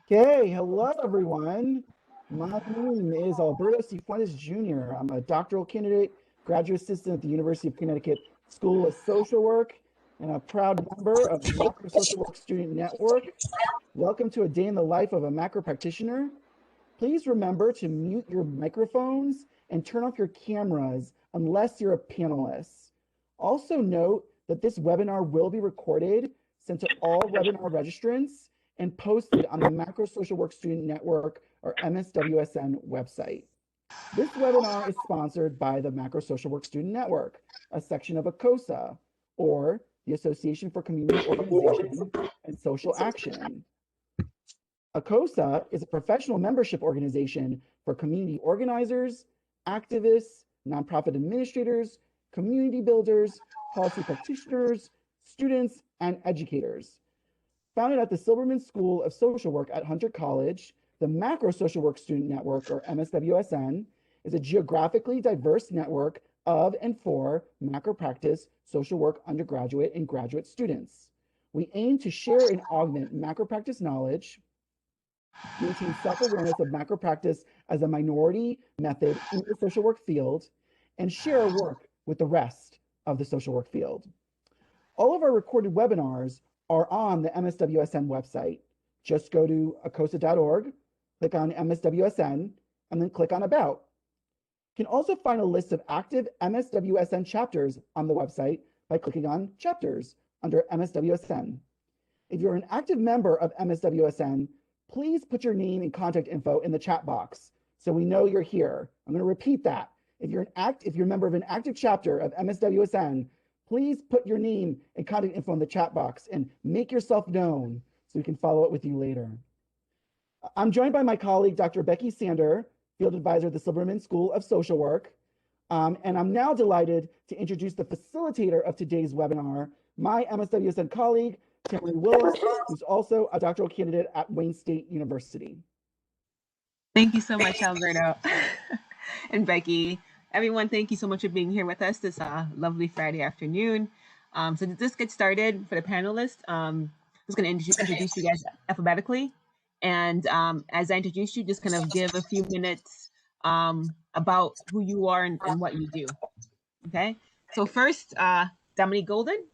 Okay, hello everyone. My name is Alberto Cifuentes Jr. I'm a doctoral candidate, graduate assistant at the University of Connecticut School of Social Work, and a proud member of the Macro Social Work Student Network. Welcome to a day in the life of a macro practitioner. Please remember to mute your microphones and turn off your cameras unless you're a panelist. Also note that this webinar will be recorded, sent to all webinar registrants, and posted on the Macro Social Work Student Network or MSWSN website. This webinar is sponsored by the Macro Social Work Student Network, a section of ACOSA, or the Association for Community Organization and Social Action. ACOSA is a professional membership organization for community organizers, activists, nonprofit administrators, community builders, policy practitioners, students, and educators. Founded at the Silberman School of Social Work at Hunter College, the Macro Social Work Student Network, or MSWSN, is a geographically diverse network of and for macro practice social work undergraduate and graduate students. We aim to share and augment macro practice knowledge, maintain self-awareness of macro practice as a minority method in the social work field, and share our work with the rest of the social work field. All of our recorded webinars are on the MSWSN website. Just go to acosa.org, click on MSWSN, and then click on About. You can also find a list of active MSWSN chapters on the website by clicking on Chapters under MSWSN. If you're an active member of MSWSN, please put your name and contact info in the chat box so we know you're here. I'm going to repeat that. If you're a member of an active chapter of MSWSN, please put your name and contact info in the chat box and make yourself known so we can follow up with you later. I'm joined by my colleague, Dr. Becky Sander, field advisor at the Silberman School of Social Work. And I'm now delighted to introduce the facilitator of today's webinar, my MSWSN colleague, Tammy Willis, who's also a doctoral candidate at Wayne State University. Thank you so much, Alberto and Becky. Everyone, thank you so much for being here with us this lovely Friday afternoon. So to just get started for the panelists, I'm just going to introduce you guys alphabetically. And as I introduce you, just kind of give a few minutes about who you are and what you do. Okay, so first, Dominique Golden.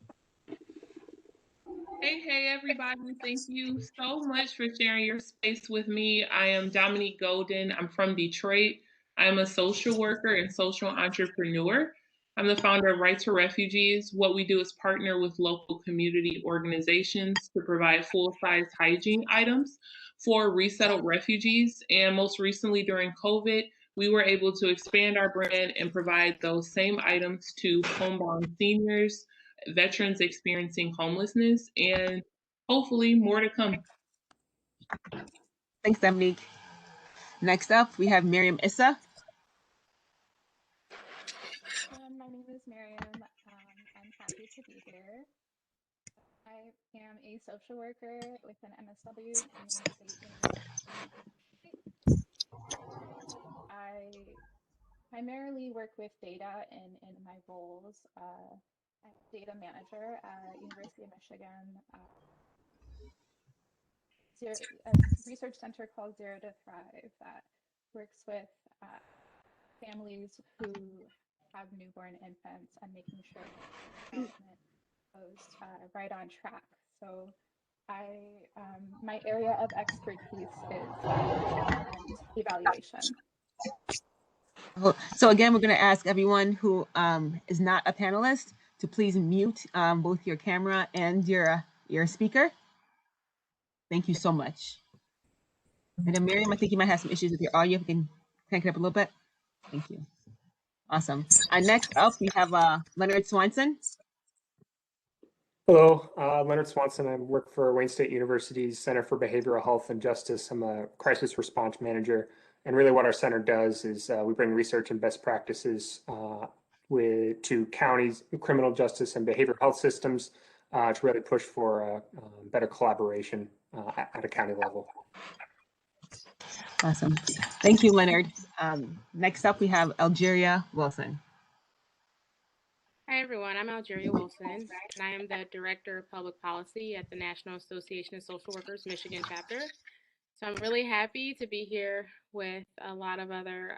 Hey, everybody. Thank you so much for sharing your space with me. I am Dominique Golden. I'm from Detroit. I'm a social worker and social entrepreneur. I'm the founder of Right to Refugees. What we do is partner with local community organizations to provide full-size hygiene items for resettled refugees. And most recently during COVID, we were able to expand our brand and provide those same items to homebound seniors, veterans experiencing homelessness, and hopefully more to come. Thanks, Dominique. Next up, we have Miriam Issa. My name is Miriam. I'm happy to be here. I am a social worker with an MSW in State University. I primarily work with data in my roles. I'm a data manager at University of Michigan, a research center called Zero to Thrive that works with families who have newborn infants and making sure development goes right on track. So my area of expertise is and evaluation. So again, we're going to ask everyone who is not a panelist to please mute both your camera and your speaker. Thank you so much. And then Miriam, I think you might have some issues with your audio. If you can crank it up a little bit. Thank you. Awesome. Next up, we have Leonard Swanson. Hello, Leonard Swanson. I work for Wayne State University's Center for Behavioral Health and Justice. I'm a crisis response manager. And really what our center does is we bring research and best practices to counties, criminal justice and behavioral health systems to really push for better collaboration at a county level. Awesome. Thank you, Leonard. Next up, we have Algeria Wilson. Hi, everyone. I'm Algeria Wilson, and I am the Director of Public Policy at the National Association of Social Workers Michigan chapter. So I'm really happy to be here with a lot of other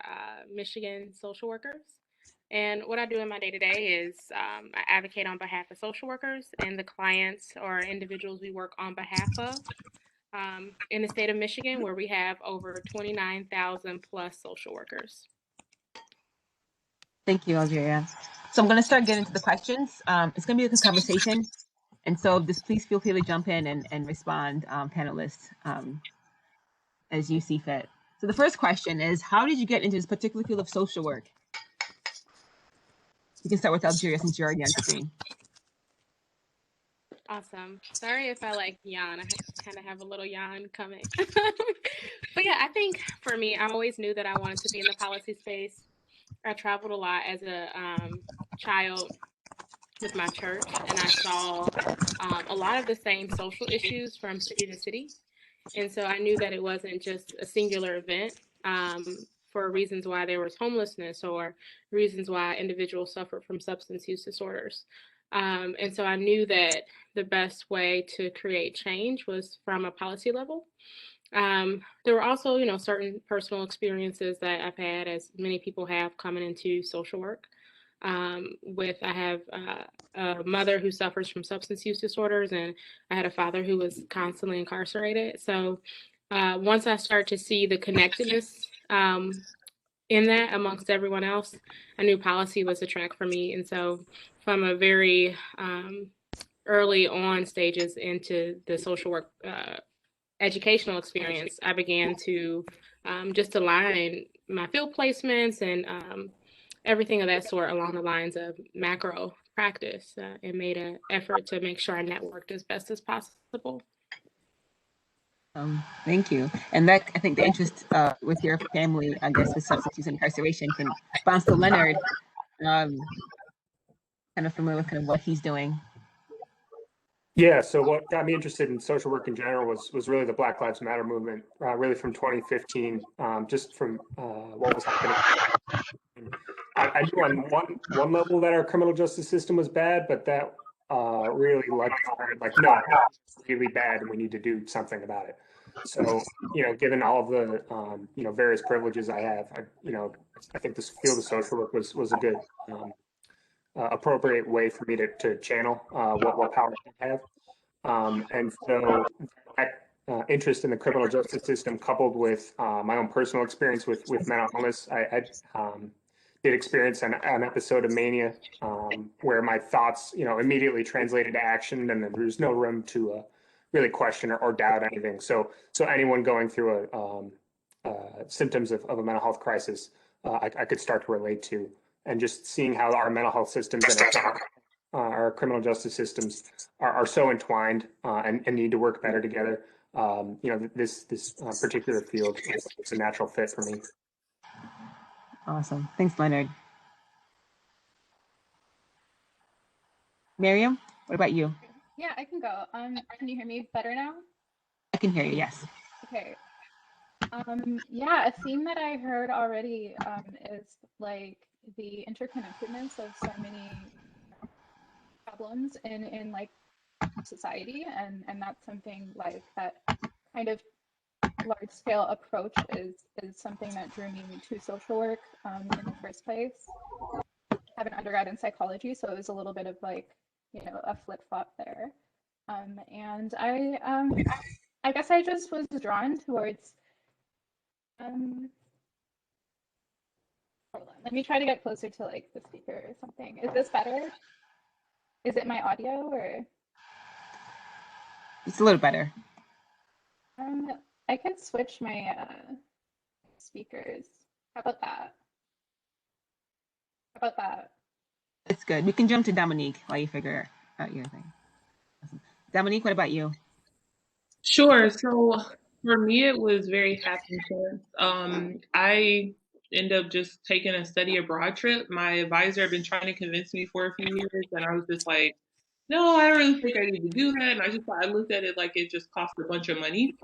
Michigan social workers. And what I do in my day-to-day is I advocate on behalf of social workers and the clients or individuals we work on behalf of in the state of Michigan, where we have over 29,000 plus social workers. Thank you, Algeria. So I'm going to start getting into the questions. It's going to be a conversation. And so just please feel free to jump in and respond, panelists, as you see fit. So the first question is, how did you get into this particular field of social work? You can start with Algeria since you're already on screen. Awesome. Sorry if I like yawn. I kind of have a little yawn coming. But yeah, I think for me, I always knew that I wanted to be in the policy space. I traveled a lot as a child with my church, and I saw a lot of the same social issues from city to city. And so I knew that it wasn't just a singular event for reasons why there was homelessness or reasons why individuals suffered from substance use disorders. And so I knew that the best way to create change was from a policy level. There were also, certain personal experiences that I've had, as many people have, coming into social work. I have a mother who suffers from substance use disorders, and I had a father who was constantly incarcerated. So once I started to see the connectedness in that amongst everyone else, I knew policy was a track for me. And so from a very early on stages into the social work educational experience, I began to just align my field placements and everything of that sort along the lines of macro practice and made an effort to make sure I networked as best as possible. Thank you. And that, I think the interest with your family, I guess, with substance use and incarceration can bounce to Leonard, kind of familiar with kind of what he's doing. Yeah, so what got me interested in social work in general was really the Black Lives Matter movement, really from 2015, just from what was happening. I knew on one level that our criminal justice system was bad, but that really like no, it's really bad, and we need to do something about it. So given all of the various privileges I have, I think this field of social work was a good appropriate way for me to channel what power I have. And so that interest in the criminal justice system, coupled with my own personal experience with mental illness, I did experience an episode of mania where my thoughts, immediately translated to action, and then there's no room to really question or doubt anything. So anyone going through symptoms of a mental health crisis, I could start to relate to, and just seeing how our mental health systems and our criminal justice systems are so entwined and need to work better together. This particular field is a natural fit for me. Awesome. Thanks, Leonard. Miriam, what about you? Yeah, I can go. Can you hear me better now? I can hear you, yes. Okay. Yeah, a theme that I heard already is like the interconnectedness of so many problems in like society, and that's something like that kind of large scale approach is something that drew me to social work in the first place. I have an undergrad in psychology, so it was a little bit of like, a flip flop there. And I guess I just was drawn towards hold on, let me try to get closer to like the speaker or something. Is this better? Is it my audio or? It's a little better. I can switch my speakers. How about that? How about that? It's good. We can jump to Dominique while you figure out your thing. Awesome. Dominique, what about you? Sure. So for me, it was very happenstance. I ended up just taking a study abroad trip. My advisor had been trying to convince me for a few years, and I was just like, no, I don't really think I need to do that. And I looked at it like it just cost a bunch of money.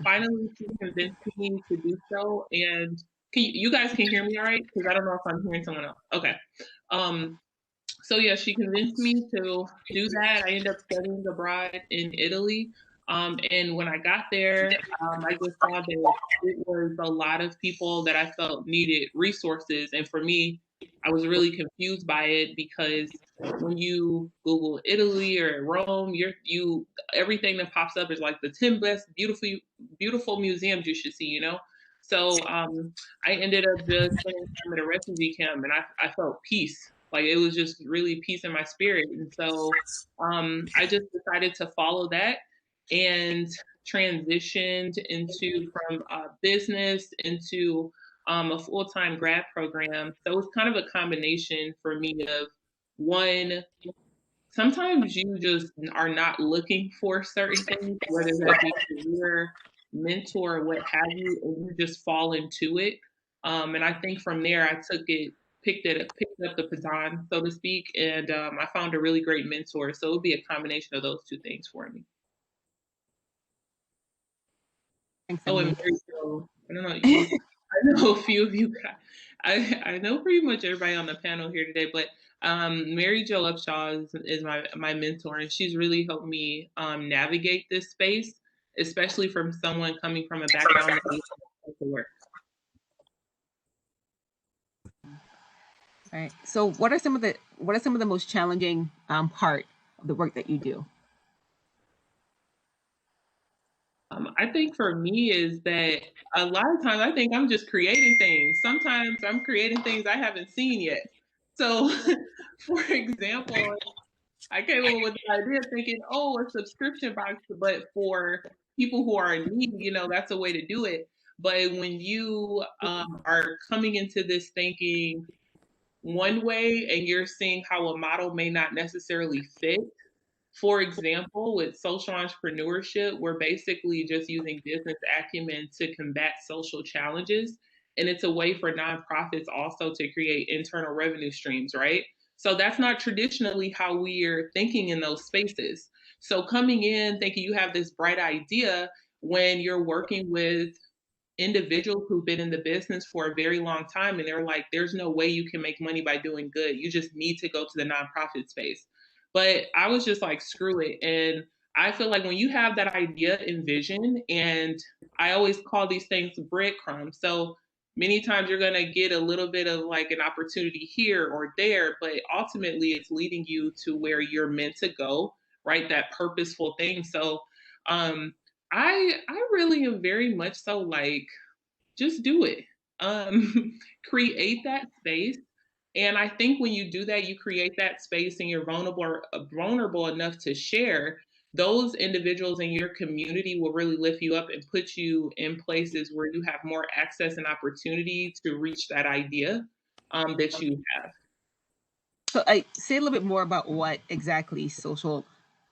Finally, she convinced me to do so. And you guys can hear me all right? Because I don't know if I'm hearing someone else. Okay. So yeah, she convinced me to do that. I ended up studying abroad in Italy. And when I got there, I just saw that it was a lot of people that I felt needed resources. And for me, I was really confused by it because when you Google Italy or Rome, everything that pops up is like the 10 best beautiful museums you should see, you know? So I ended up just spending time at a refugee camp, and I felt peace. Like it was just really peace in my spirit. And so I just decided to follow that and transitioned into from business into a full-time grad program. So it's kind of a combination for me of one, sometimes you just are not looking for certain things, whether that be career, mentor, what have you, and you just fall into it. And I think from there, I picked up the baton, so to speak, and I found a really great mentor. So it would be a combination of those two things for me. Thanks, Oh, and Emily. Mary Jo, I don't know you. I know a few of you. I know pretty much everybody on the panel here today, but Mary Jo Upshaw is my mentor, and she's really helped me navigate this space, especially from someone coming from a background that needs to work. All right. So, what are some of the most challenging part of the work that you do? I think for me is that a lot of times I think I'm just creating things. Sometimes I'm creating things I haven't seen yet. So, for example, I came up with the idea thinking, oh, a subscription box, but for people who are in need, you know, that's a way to do it. But when you are coming into this thinking one way and you're seeing how a model may not necessarily fit, for example, with social entrepreneurship, we're basically just using business acumen to combat social challenges. And it's a way for nonprofits also to create internal revenue streams, right? So that's not traditionally how we are thinking in those spaces. So coming in thinking you have this bright idea when you're working with individuals who've been in the business for a very long time and they're like, there's no way you can make money by doing good. You just need to go to the nonprofit space. But I was just like, screw it. And I feel like when you have that idea and vision, and I always call these things breadcrumbs. So many times you're going to get a little bit of like an opportunity here or there, but ultimately it's leading you to where you're meant to go, right? That purposeful thing. So I really am very much so like, just do it. Create that space. And I think when you do that, you create that space and you're vulnerable enough to share. Those individuals in your community will really lift you up and put you in places where you have more access and opportunity to reach that idea that you have. So, I say a little bit more about what exactly social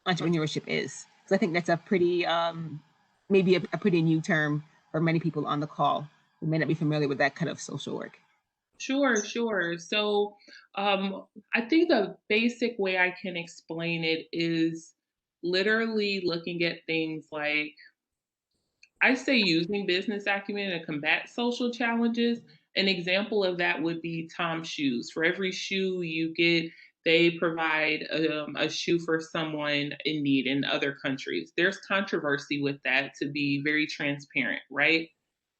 entrepreneurship is, because I think that's a pretty maybe a pretty new term for many people on the call who may not be familiar with that kind of social work. Sure. So I think the basic way I can explain it is literally looking at things like, I say using business acumen to combat social challenges. An example of that would be Tom's shoes. For every shoe you get, they provide a shoe for someone in need in other countries. There's controversy with that, to be very transparent, right?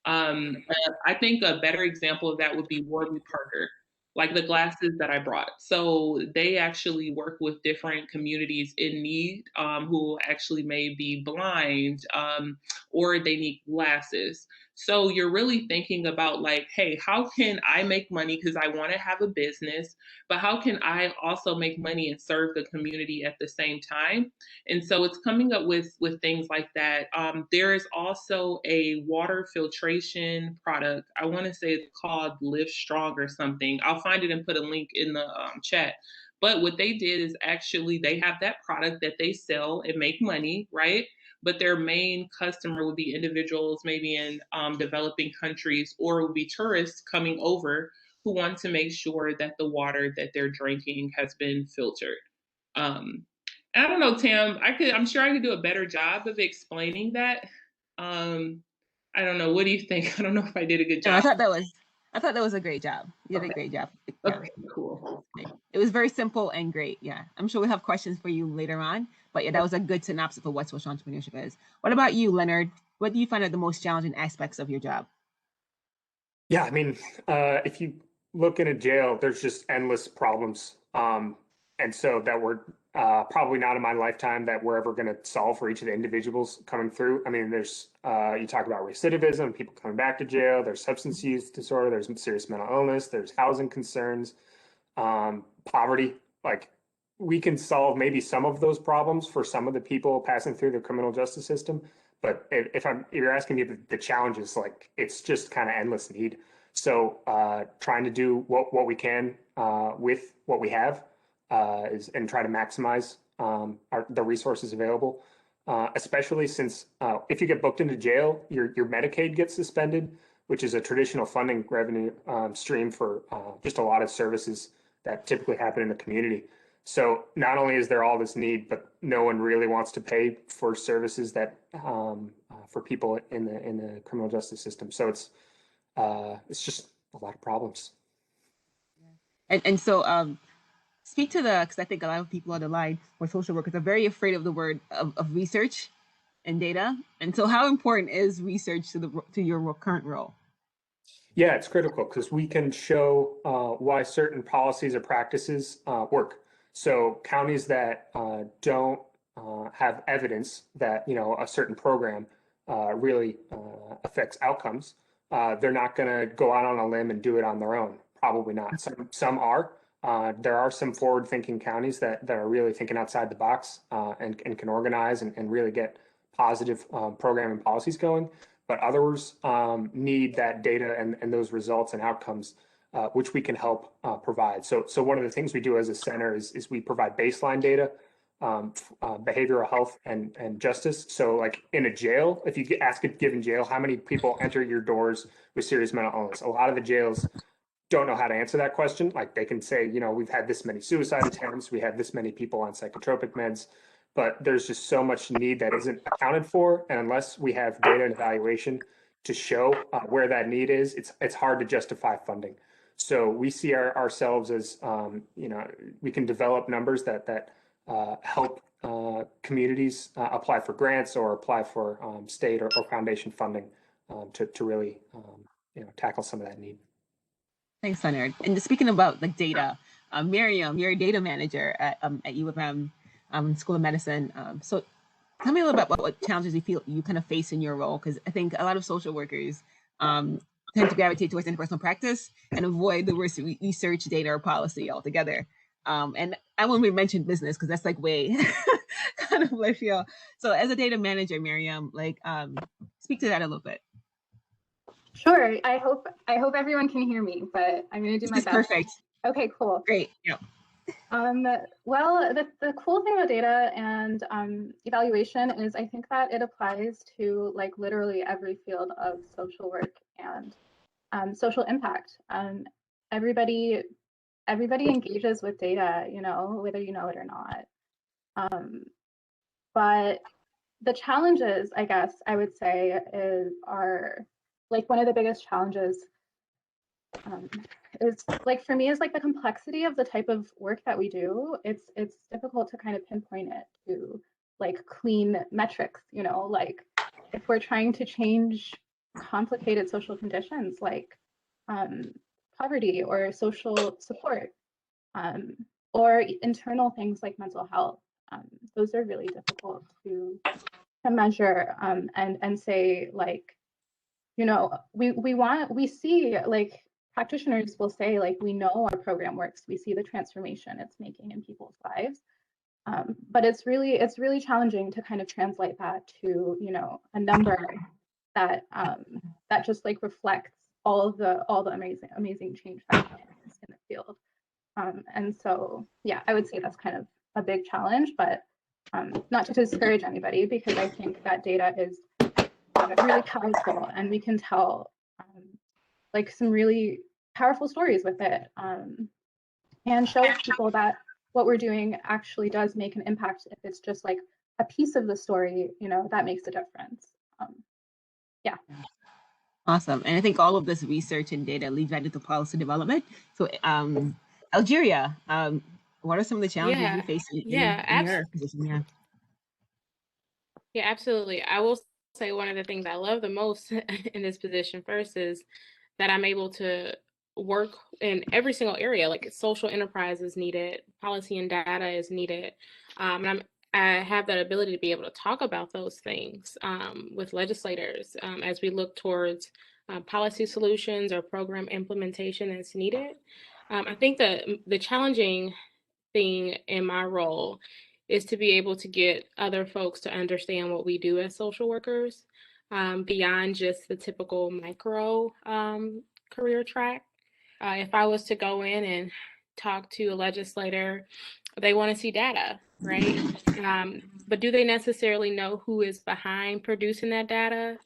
I think a better example of that would be Warby Parker, like the glasses that I brought. So they actually work with different communities in need who actually may be blind or they need glasses. So you're really thinking about like, hey, how can I make money because I want to have a business, but how can I also make money and serve the community at the same time? And so it's coming up with things like that. There is also a water filtration product. I want to say it's called Live Strong or something. I'll find it and put a link in the chat. But what they did is actually they have that product that they sell and make money, right? But their main customer would be individuals maybe in developing countries, or it would be tourists coming over who want to make sure that the water that they're drinking has been filtered. I don't know, Tam. I'm sure I could do a better job of explaining that. I don't know. What do you think? I don't know if I did a good job. No, I thought that was a great job. You did a great job. Yeah. Okay, cool. It was very simple and great. Yeah, I'm sure we'll have questions for you later on. But yeah, that was a good synopsis of what social entrepreneurship is. What about you, Leonard? What do you find are the most challenging aspects of your job? Yeah, I mean, if you look in a jail, there's just endless problems. And so that we're probably not in my lifetime that we're ever going to solve for each of the individuals coming through. I mean, there's you talk about recidivism, people coming back to jail, there's substance use disorder, there's serious mental illness, there's housing concerns, poverty. Like we can solve maybe some of those problems for some of the people passing through the criminal justice system. But if you're asking me the challenges, like it's just kind of endless need. So trying to do what we can with what we have is and try to maximize the resources available. Especially since if you get booked into jail, your Medicaid gets suspended, which is a traditional funding revenue stream for just a lot of services that typically happen in the community. So not only is there all this need, but no one really wants to pay for services that for people in the criminal justice system. So it's just a lot of problems. And so speak to because I think a lot of people on the line or social workers are very afraid of the word of research and data. And so how important is research to your current role? Yeah, it's critical because we can show why certain policies or practices work. So counties that don't have evidence that a certain program really affects outcomes, they're not going to go out on a limb and do it on their own. Probably not. Some are. There are some forward-thinking counties that are really thinking outside the box and can organize and really get positive program and policies going. But others need that data and those results and outcomes, which we can help provide. So one of the things we do as a center is we provide baseline data, behavioral health and justice. So like in a jail, if you ask a given jail, how many people enter your doors with serious mental illness? A lot of the jails don't know how to answer that question. Like they can say, we've had this many suicide attempts, we have this many people on psychotropic meds, but there's just so much need that isn't accounted for. And unless we have data and evaluation to show where that need is, it's hard to justify funding. So we see ourselves as, we can develop numbers that help communities apply for grants or apply for state or foundation funding to really, tackle some of that need. Thanks, Leonard. And speaking about like data, Miriam, you're a data manager at U of M School of Medicine. So tell me a little bit about what challenges you feel you kind of face in your role, because I think a lot of social workers tend to gravitate towards interpersonal practice and avoid the worst research, data, or policy altogether. And I won't even mention business because that's like way kind of left field. So as a data manager, Miriam, like speak to that a little bit. Sure. I hope everyone can hear me, but I'm going to do my best. Perfect. Okay, cool. Great. Yeah. Well, the cool thing about data and evaluation is I think that it applies to like literally every field of social work and social impact. Everybody engages with data, whether you know it or not. But the challenges, I guess I would say, are like one of the biggest challenges is like for me is like the complexity of the type of work that we do. It's difficult to kind of pinpoint it to like clean metrics, like if we're trying to change complicated social conditions like poverty or social support or internal things like mental health. Those are really difficult to measure and say like, we see like practitioners will say like, we know our program works. We see the transformation it's making in people's lives. But it's really challenging to kind of translate that to, a number that just like reflects all the amazing change that happens in the field. And so, yeah, I would say that's kind of a big challenge, but not to discourage anybody, because I think that data is really powerful and we can tell like some really powerful stories with it and show people that what we're doing actually does make an impact. If it's just like a piece of the story, that makes a difference. Yeah. Awesome. And I think all of this research and data leads right into policy development. So Algeria, what are some of the challenges you face in your position? Yeah. Yeah, absolutely. I will say one of the things I love the most in this position first is that I'm able to work in every single area. Like social enterprise is needed, policy and data is needed, and I have that ability to be able to talk about those things with legislators as we look towards policy solutions or program implementation that's needed. I think the challenging thing in my role is to be able to get other folks to understand what we do as social workers beyond just the typical micro career track. If I was to go in and talk to a legislator, they want to see data, right? But do they necessarily know who is behind producing that data?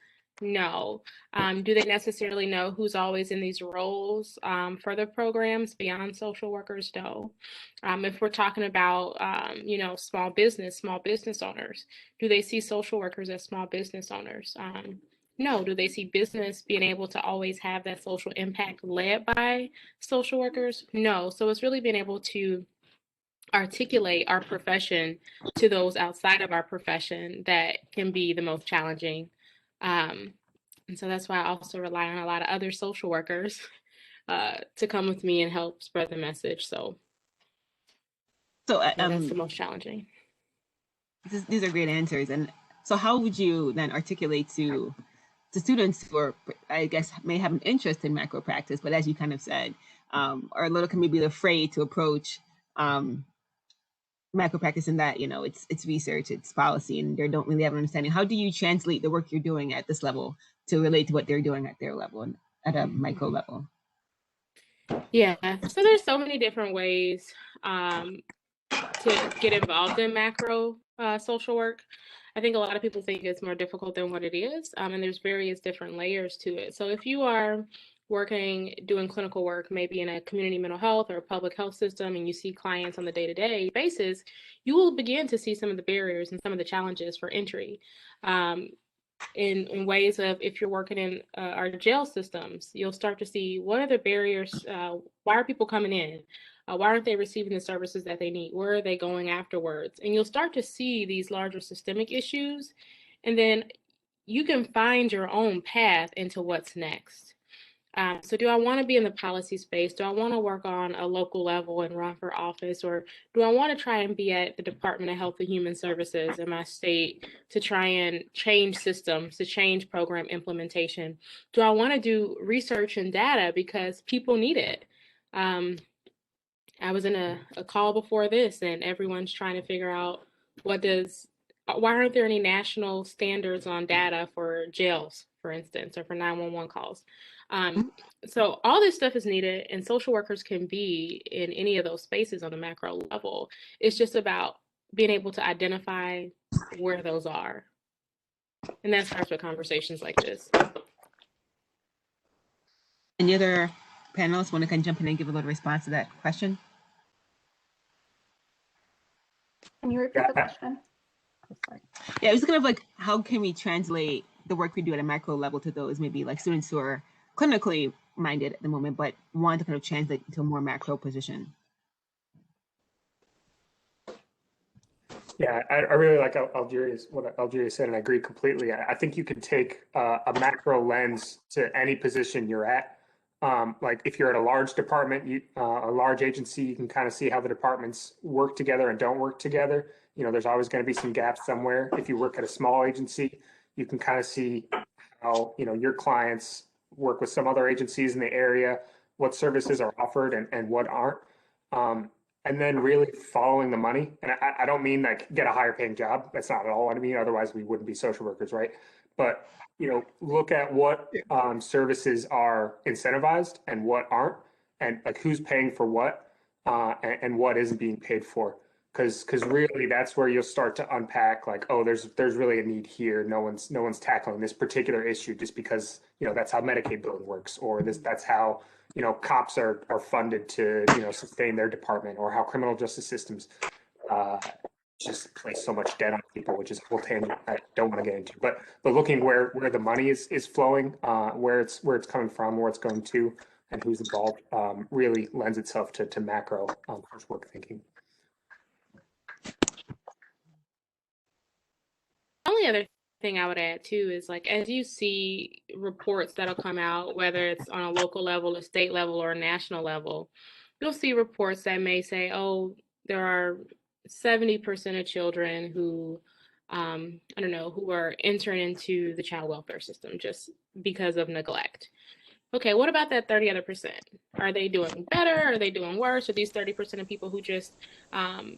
No. Do they necessarily know who's always in these roles for the programs beyond social workers? No. If we're talking about, small business owners, do they see social workers as small business owners? No. Do they see business being able to always have that social impact led by social workers? No. So it's really being able to articulate our profession to those outside of our profession that can be the most challenging. Um, and so that's why I also rely on a lot of other social workers to come with me and help spread the message. So that's the most challenging. These are great answers. And so how would you then articulate to students who are, I guess, may have an interest in macro practice, but as you kind of said, are a little maybe afraid to approach macro practice in that, it's research, it's policy, and they don't really have an understanding. How do you translate the work you're doing at this level to relate to what they're doing at their level and at a micro level? Yeah, so there's so many different ways to get involved in macro social work. I think a lot of people think it's more difficult than what it is, and there's various different layers to it. So if you are doing clinical work, maybe in a community mental health or a public health system, and you see clients on the day-to-day basis, you will begin to see some of the barriers and some of the challenges for entry. In ways of, if you're working in our jail systems, you'll start to see, what are the barriers? Why are people coming in? Why aren't they receiving the services that they need? Where are they going afterwards? And you'll start to see these larger systemic issues, and then you can find your own path into what's next. So do I want to be in the policy space? Do I want to work on a local level and run for office? Or do I want to try and be at the Department of Health and Human Services in my state to try and change systems, to change program implementation? Do I want to do research and data because people need it? I was in a call before this, and everyone's trying to figure out why aren't there any national standards on data for jails, for instance, or for 911 calls? So all this stuff is needed, and social workers can be in any of those spaces on a macro level. It's just about being able to identify where those are. And that starts with conversations like this. Any other panelists want to kind of jump in and give a little response to that question? Can you repeat the question? Yeah, it was kind of like, how can we translate the work we do at a macro level to those maybe like students who are clinically minded at the moment, but want to kind of translate to a more macro position? Yeah, I really like what Algeria said, and I agree completely. I think you can take a macro lens to any position you're at. Like if you're at a large department, a large agency, you can kind of see how the departments work together and don't work together. There's always going to be some gaps somewhere. If you work at a small agency, you can kind of see how, your clients work with some other agencies in the area, what services are offered and what aren't. And then really following the money. And I don't mean like get a higher paying job. That's not at all what I mean. Otherwise we wouldn't be social workers, right? But, look at what services are incentivized and what aren't, and like who's paying for what, and what isn't being paid for. Because really that's where you'll start to unpack like, oh, there's really a need here. No one's tackling this particular issue just because, that's how Medicaid billing works, or that's how, cops are funded to, sustain their department, or how criminal justice systems just place so much debt on people, which is a whole tangent I don't want to get into. But looking where the money is flowing, where it's coming from, where it's going to, and who's involved, really lends itself to macro work thinking. The only other thing I would add too is like, as you see reports that'll come out, whether it's on a local level, a state level, or a national level, you'll see reports that may say, oh, there are 70% of children who, I don't know, who are entering into the child welfare system just because of neglect. Okay, what about that 30 other percent? Are they doing better? Are they doing worse? Are these 30% of people who just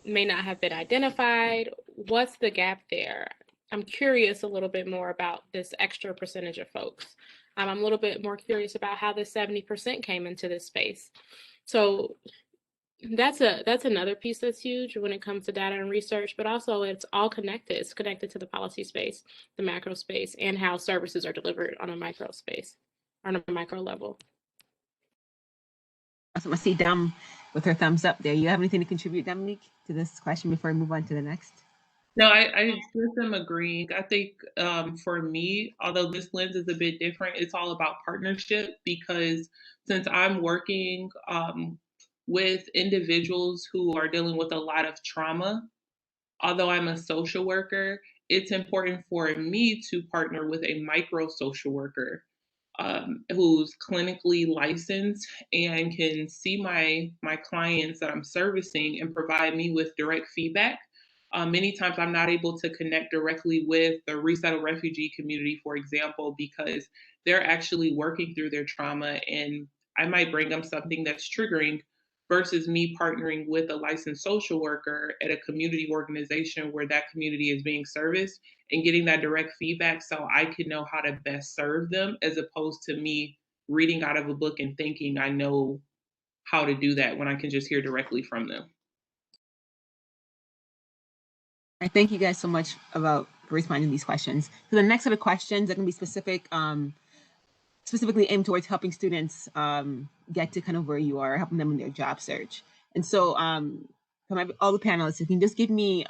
may not have been identified? What's the gap there? I'm curious a little bit more about this extra percentage of folks. I'm a little bit more curious about how the 70% came into this space. So that's another piece that's huge when it comes to data and research, but also it's all connected. It's connected to the policy space, the macro space, and how services are delivered on a micro space, on a micro level. Awesome. I see Dom with her thumbs up there. You have anything to contribute, Dominique, to this question before we move on to the next? No, I just am agreeing. I think for me, although this lens is a bit different, it's all about partnership because since I'm working with individuals who are dealing with a lot of trauma, although I'm a social worker, it's important for me to partner with a micro social worker who's clinically licensed and can see my clients that I'm servicing and provide me with direct feedback. Many times I'm not able to connect directly with the resettled refugee community, for example, because they're actually working through their trauma and I might bring them something that's triggering versus me partnering with a licensed social worker at a community organization where that community is being serviced and getting that direct feedback so I can know how to best serve them as opposed to me reading out of a book and thinking I know how to do that when I can just hear directly from them. I thank you guys so much for responding to these questions. So the next set of questions are going to be specifically aimed towards helping students get to kind of where you are, helping them in their job search. And so from all the panelists, if you can just give me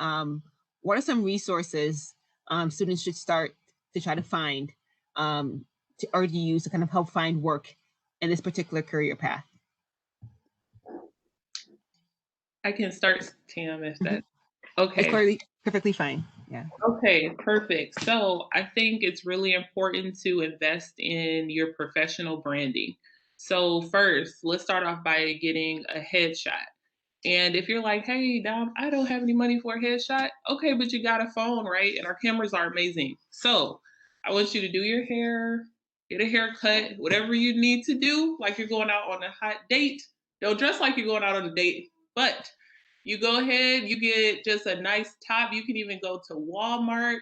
what are some resources students should start to try to find or to use to kind of help find work in this particular career path? I can start, Tam, if that's okay. It's clearly perfectly fine. Yeah. Okay, perfect. So I think it's really important to invest in your professional branding. So first, let's start off by getting a headshot. And if you're like, hey, Dom, I don't have any money for a headshot. Okay, but you got a phone, right? And our cameras are amazing. So I want you to do your hair, get a haircut, whatever you need to do, like you're going out on a hot date. Don't dress like you're going out on a date, but you go ahead, you get just a nice top. You can even go to Walmart,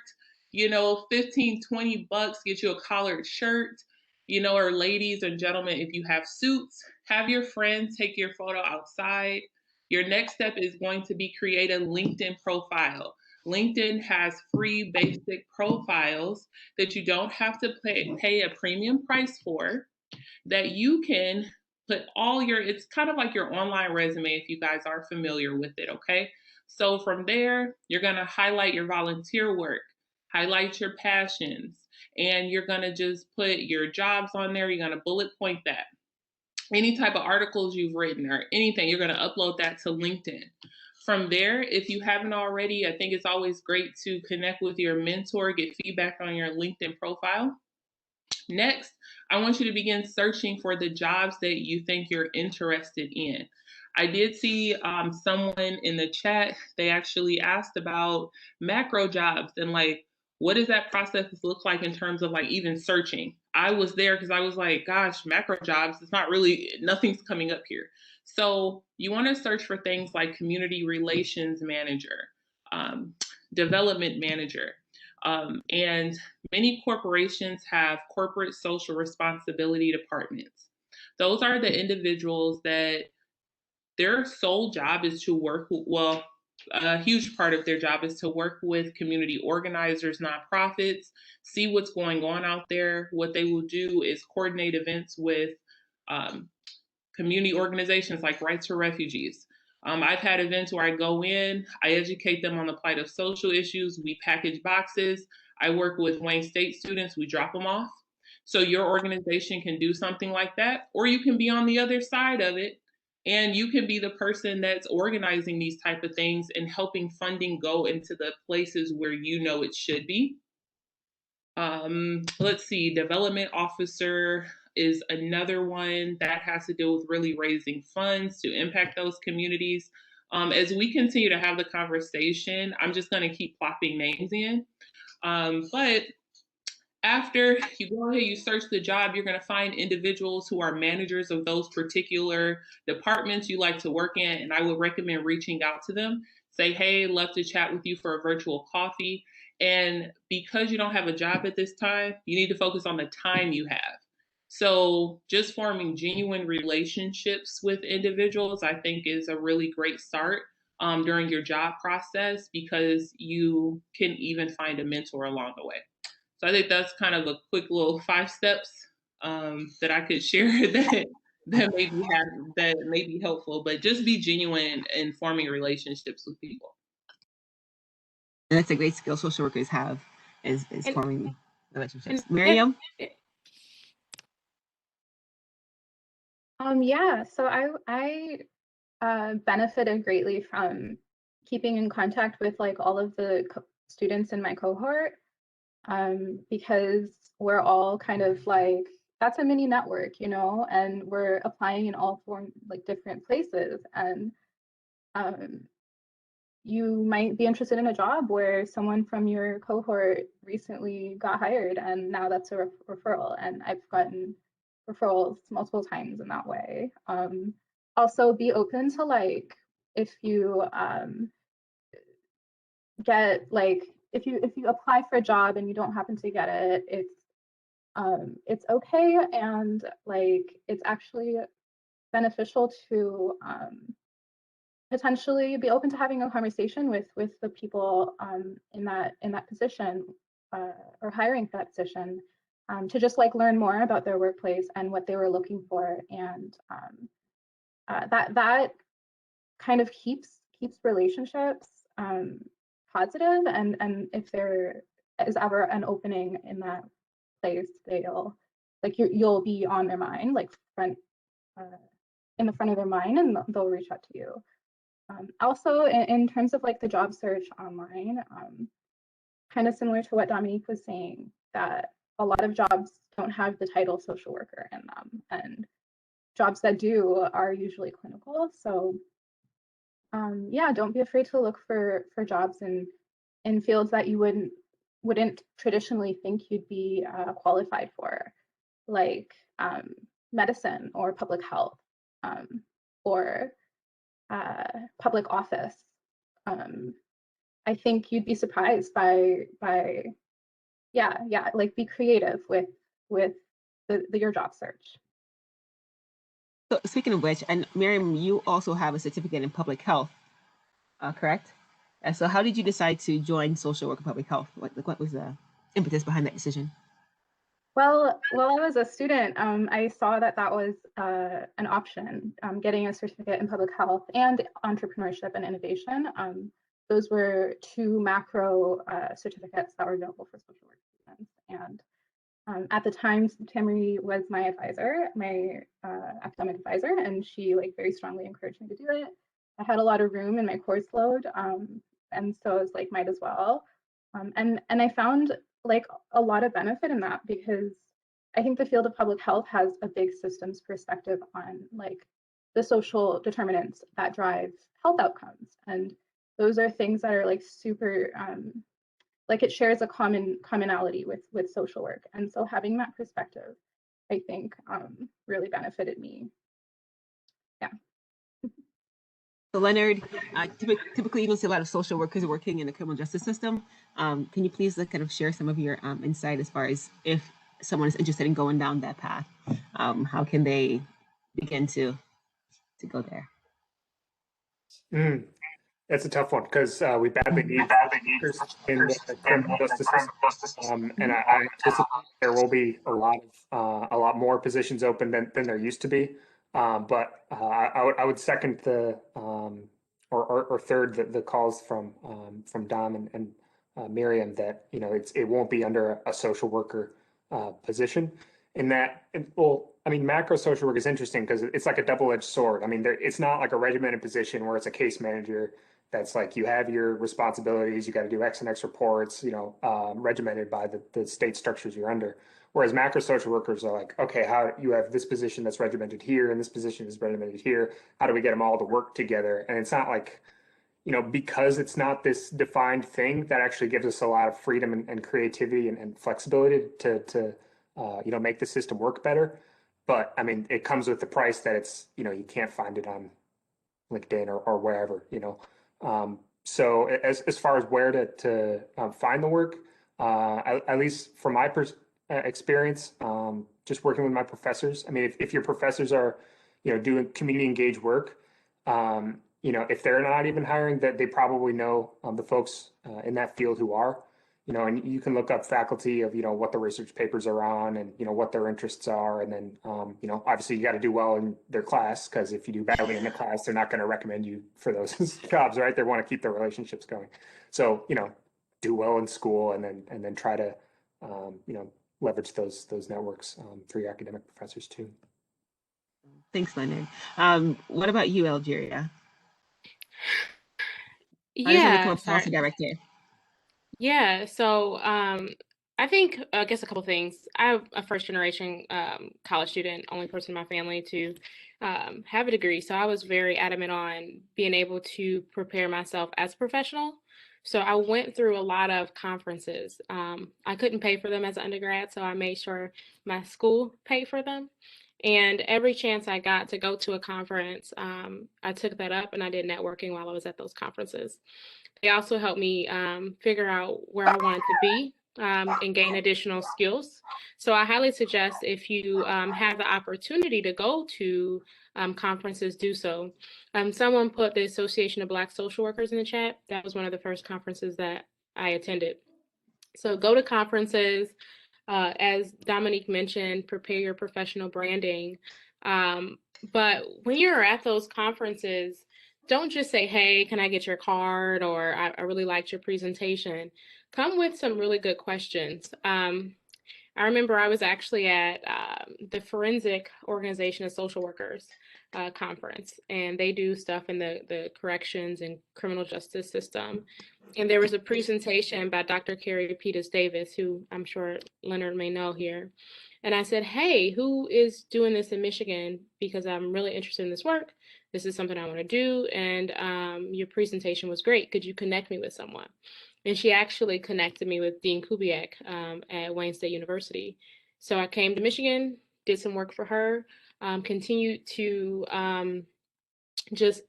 15, 20 bucks, get you a collared shirt, or ladies and gentlemen, if you have suits, have your friends take your photo outside. Your next step is going to be create a LinkedIn profile. LinkedIn has free basic profiles that you don't have to pay a premium price for, that you can put it's kind of like your online resume if you guys are familiar with it, okay? So from there, you're gonna highlight your volunteer work, highlight your passions, and you're gonna just put your jobs on there. You're gonna bullet point that. Any type of articles you've written or anything, you're gonna upload that to LinkedIn. From there, if you haven't already, I think it's always great to connect with your mentor, get feedback on your LinkedIn profile. Next, I want you to begin searching for the jobs that you think you're interested in. I did see someone in the chat, they actually asked about macro jobs and like, what does that process look like in terms of like even searching? I was there because I was like, gosh, macro jobs, it's not really, nothing's coming up here. So you want to search for things like community relations manager, development manager, and many corporations have corporate social responsibility departments. Those are the individuals that their sole job is to work, a huge part of their job is to work with community organizers, nonprofits, see what's going on out there. What they will do is coordinate events with community organizations like Rights for Refugees. I've had events where I go in, I educate them on the plight of social issues, we package boxes, I work with Wayne State students, we drop them off. So your organization can do something like that, or you can be on the other side of it, and you can be the person that's organizing these type of things and helping funding go into the places where you know it should be. Let's see, development officer is another one that has to do with really raising funds to impact those communities. As we continue to have the conversation, I'm just going to keep plopping names in. But after you go ahead, you search the job, you're going to find individuals who are managers of those particular departments you like to work in. And I would recommend reaching out to them. Say, hey, love to chat with you for a virtual coffee. And because you don't have a job at this time, you need to focus on the time you have. So just forming genuine relationships with individuals, I think, is a really great start during your job process, because you can even find a mentor along the way. So I think that's kind of a quick little 5 steps that I could share that may be helpful. But just be genuine in forming relationships with people. And that's a great skill social workers have, is And, forming relationships. and Miriam? Yeah, so I benefited greatly from keeping in contact with like all of the students in my cohort, because we're all kind of like, that's a mini network, you know, and we're applying in all like different places. And you might be interested in a job where someone from your cohort recently got hired, and now that's a referral. And I've gotten referrals multiple times in that way. Also, be open to like, if you get like, if you apply for a job and you don't happen to get it, it's okay, and like it's actually beneficial to potentially be open to having a conversation with the people in that position, or hiring for that position, to just like learn more about their workplace and what they were looking for. And that kind of keeps relationships positive, and if there is ever an opening in that place, they'll like you'll be on their mind, like in the front of their mind, and they'll reach out to you. Also, in terms of like the job search online, kind of similar to what Dominique was saying, that a lot of jobs don't have the title social worker in them, and jobs that do are usually clinical. So yeah, don't be afraid to look for jobs in fields that you wouldn't traditionally think you'd be qualified for, like medicine or public health, or public office. I think you'd be surprised by yeah, like be creative with your job search. So speaking of which, and Miriam, you also have a certificate in public health, correct? And so how did you decide to join social work and public health? What was the impetus behind that decision? Well, while I was a student, I saw that was an option, getting a certificate in public health and entrepreneurship and innovation. Those were 2 macro certificates that were available for social work students. And at the time, Tammy was my advisor, my academic advisor, and she like very strongly encouraged me to do it. I had a lot of room in my course load, and so I was like, might as well. And I found like a lot of benefit in that, because I think the field of public health has a big systems perspective on like the social determinants that drive health outcomes, and those are things that are like super like it shares a commonality with social work. And so having that perspective, I think really benefited me. Yeah. So Leonard, typically you don't see a lot of social workers working in the criminal justice system. Can you please kind of share some of your insight as far as if someone is interested in going down that path, how can they begin to go there? That's a tough one, because we badly need workers in the criminal justice system, and I anticipate there will be a lot more positions open than there used to be. But I would second the or third the calls from Dom and Miriam, that it won't be under a social worker position. In that, well, I mean, macro social work is interesting because it's like a double-edged sword. I mean, it's not like a regimented position where it's a case manager that's like you have your responsibilities, you got to do X and X reports, regimented by the state structures you're under. Whereas macro social workers are like, okay, how you have this position that's regimented here and this position is regimented here. How do we get them all to work together? And it's not like, because it's not this defined thing, that actually gives us a lot of freedom and creativity and flexibility to make the system work better. But I mean, it comes with the price that it's, you can't find it on LinkedIn or wherever, so as far as where to find the work, at least from my experience, just working with my professors. I mean, if your professors are, doing community engaged work, if they're not even hiring, that they probably know the folks in that field who are, and you can look up faculty of, what the research papers are on and, what their interests are. And then, obviously you got to do well in their class, because if you do badly in the class, they're not going to recommend you for those jobs, right? They want to keep their relationships going. So, do well in school and then try to, leverage those networks through your academic professors too. Thanks, Leonard. What about you, Algeria? How does Yeah, one become a sorry. policy director? Yeah, so I think, I guess a couple things. I'm a first generation college student, only person in my family to have a degree. So I was very adamant on being able to prepare myself as a professional. So I went through a lot of conferences. I couldn't pay for them as an undergrad, so I made sure my school paid for them. And every chance I got to go to a conference, I took that up and I did networking while I was at those conferences. They also helped me figure out where I wanted to be and gain additional skills. So I highly suggest, if you have the opportunity to go to conferences, do so. Someone put the Association of Black Social Workers in the chat. That was one of the first conferences that I attended. So go to conferences. As Dominique mentioned, prepare your professional branding. But when you're at those conferences, don't just say, hey, can I get your card? Or I really liked your presentation. Come with some really good questions. I remember I was actually at the Forensic Organization of Social Workers conference, and they do stuff in the corrections and criminal justice system. And there was a presentation by Dr. Carrie Peters Davis, who I'm sure Leonard may know here. And I said, hey, who is doing this in Michigan? Because I'm really interested in this work. This is something I want to do. And your presentation was great. Could you connect me with someone? And she actually connected me with Dean Kubiak at Wayne State University. So I came to Michigan, did some work for her, continued to just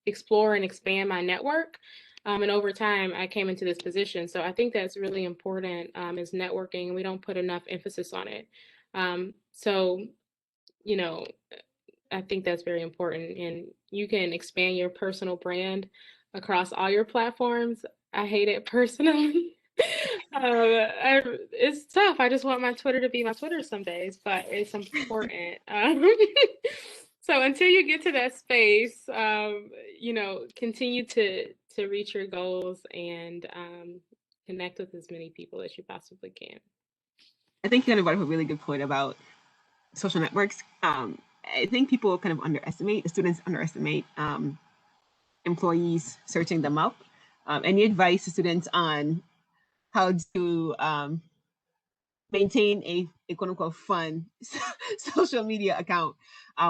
explore and expand my network. And over time, I came into this position. So I think that's really important, is networking, and we don't put enough emphasis on it. So, I think that's very important. And you can expand your personal brand across all your platforms. I hate it personally. It's tough. I just want my Twitter to be my Twitter some days, but it's important. So until you get to that space, continue to reach your goals and connect with as many people as you possibly can. I think you brought up a really good point about social networks. I think people kind of underestimate, the students underestimate employees searching them up. Any advice to students on how to maintain a quote unquote fun social media account,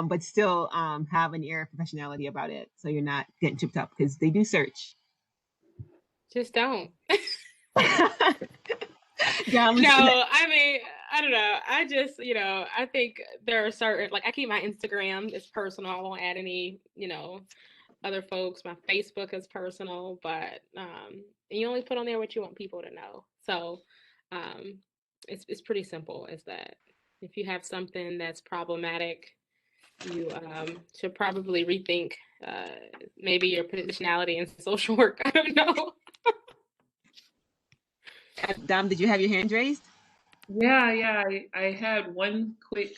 but still have an air of professionality about it, so you're not getting tripped up, because they do search. Just don't. Yeah, no, I mean, I don't know. I just, I think there are certain, like, I keep my Instagram as personal. I won't add any, other folks. My Facebook is personal, but you only put on there what you want people to know. So it's pretty simple, is that if you have something that's problematic, you should probably rethink maybe your positionality in social work. I don't know. Dom, did you have your hand raised? Yeah. I had one quick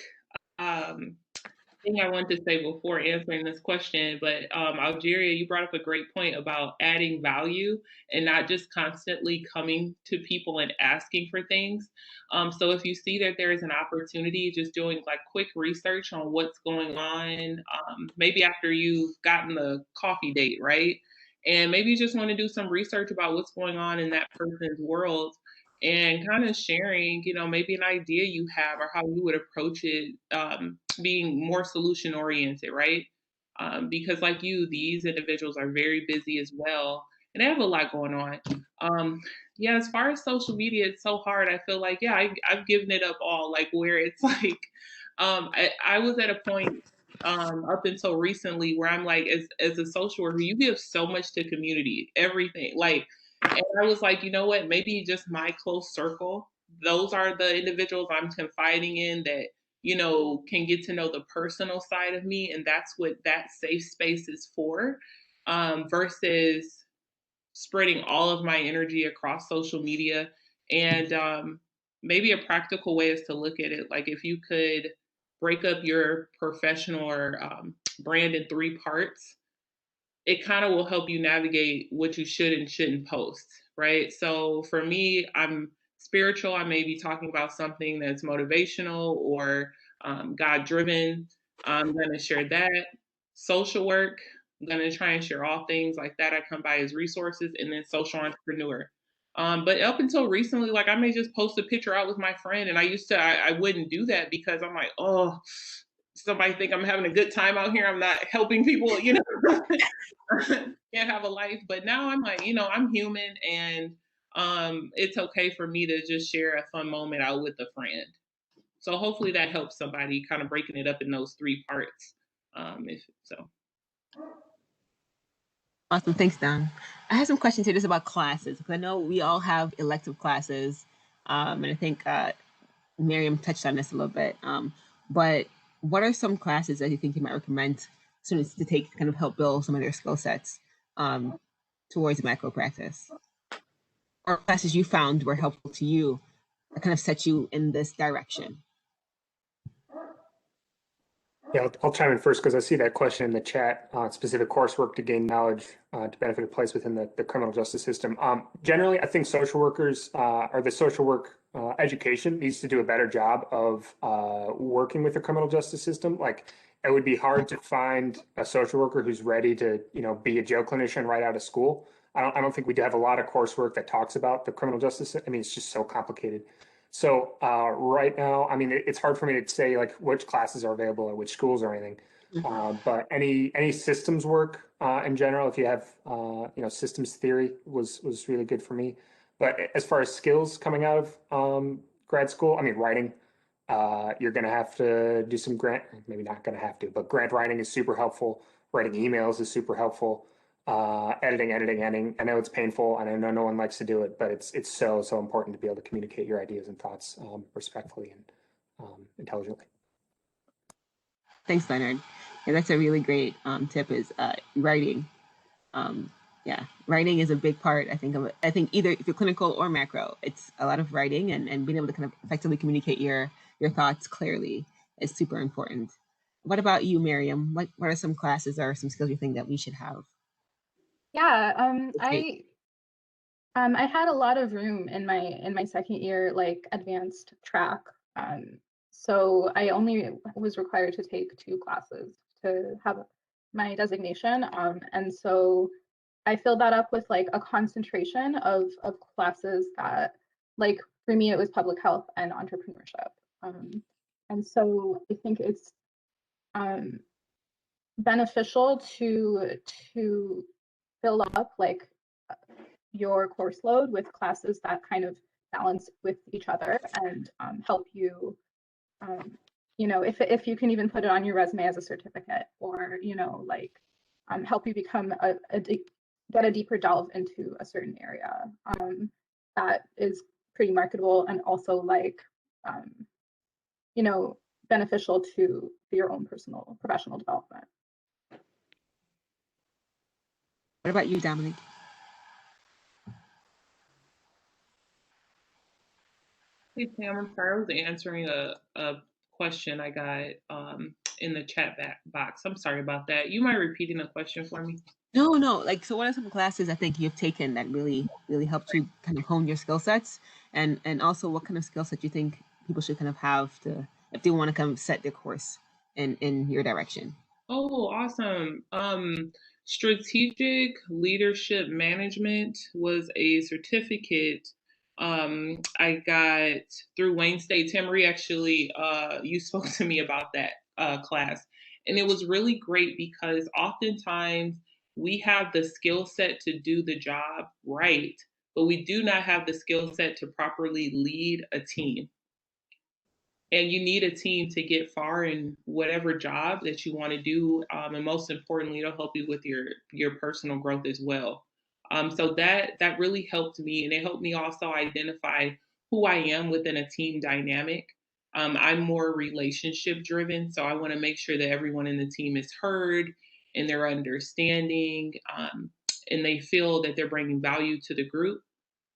thing I wanted to say before answering this question, but Algeria, you brought up a great point about adding value and not just constantly coming to people and asking for things. So if you see that there is an opportunity, just doing like quick research on what's going on, maybe after you've gotten the coffee date, right? and maybe you just want to do some research about what's going on in that person's world and kind of sharing, maybe an idea you have or how you would approach it, being more solution oriented, right? Because like you, these individuals are very busy as well, and they have a lot going on. Yeah, as far as social media, it's so hard. I feel like, yeah, I've given it up all, like where it's like, I was at a point up until recently where I'm like, as a social worker, you give so much to community, everything. Like, and I was like, you know what, maybe just my close circle, those are the individuals I'm confiding in that, can get to know the personal side of me. And that's what that safe space is for, versus spreading all of my energy across social media. And maybe a practical way is to look at it like if you could break up your professional or brand in 3 parts, it kind of will help you navigate what you should and shouldn't post, right? So for me, I'm spiritual. I may be talking about something that's motivational or God driven. I'm going to share that. Social work, I'm going to try and share all things like that I come by as resources, and then social entrepreneur. But up until recently, like I may just post a picture out with my friend, and I wouldn't do that because I'm like, oh, somebody think I'm having a good time out here. I'm not helping people, can't have a life. But now I'm like, I'm human, and it's okay for me to just share a fun moment out with a friend. So hopefully that helps somebody kind of breaking it up in those 3 parts. If so. Awesome. Thanks, Don. I have some questions here just about classes, because I know we all have elective classes. And I think Miriam touched on this a little bit. But what are some classes that you think you might recommend students to take to kind of help build some of their skill sets towards macro practice? Or classes you found were helpful to you that kind of set you in this direction? Yeah, I'll chime in first because I see that question in the chat, specific coursework to gain knowledge to benefit a place within the criminal justice system. Generally, I think social workers or the social work education needs to do a better job of working with the criminal justice system. Like, it would be hard to find a social worker who's ready to, be a jail clinician right out of school. I don't think we do have a lot of coursework that talks about the criminal justice. I mean, it's just so complicated. So right now, I mean, it's hard for me to say like which classes are available at which schools or anything. But any systems work in general, if you have systems theory was really good for me. But as far as skills coming out of grad school, I mean, writing, you're going to have to do some grant, maybe not going to have to, but grant writing is super helpful. Writing emails is super helpful. Editing. I know it's painful, and I know no one likes to do it, but it's so important to be able to communicate your ideas and thoughts respectfully and intelligently. Thanks, Leonard. Yeah, that's a really great tip. Is writing. Yeah, writing is a big part. I think either if you're clinical or macro, it's a lot of writing and being able to kind of effectively communicate your thoughts clearly is super important. What about you, Miriam? What are some classes or some skills you think that we should have? Yeah, I had a lot of room in my second year, like advanced track. So I only was required to take 2 classes to have my designation. And so I filled that up with like a concentration of classes that, like for me, it was public health and entrepreneurship. And so I think it's beneficial to fill up like your course load with classes that kind of balance with each other and help you, if you can even put it on your resume as a certificate, or help you become get a deeper delve into a certain area that is pretty marketable and also like beneficial to your own personal professional development. What about you, Dominique? Hey, Pam, I'm sorry. I was answering a question I got in the chat box. I'm sorry about that. You mind repeating the question for me? No. Like, so what are some classes I think you've taken that really helped you kind of hone your skill sets? And also, what kind of skill set you think people should kind of have to, if they want to kind of set their course in your direction? Oh, awesome. Strategic Leadership Management was a certificate I got through Wayne State. Tamarie, actually, you spoke to me about that class. And it was really great because oftentimes we have the skill set to do the job right, but we do not have the skill set to properly lead a team. And you need a team to get far in whatever job that you want to do, and most importantly, it'll help you with your personal growth as well. So that really helped me, and it helped me also identify who I am within a team dynamic. I'm more relationship driven, so I want to make sure that everyone in the team is heard and they're understanding, and they feel that they're bringing value to the group.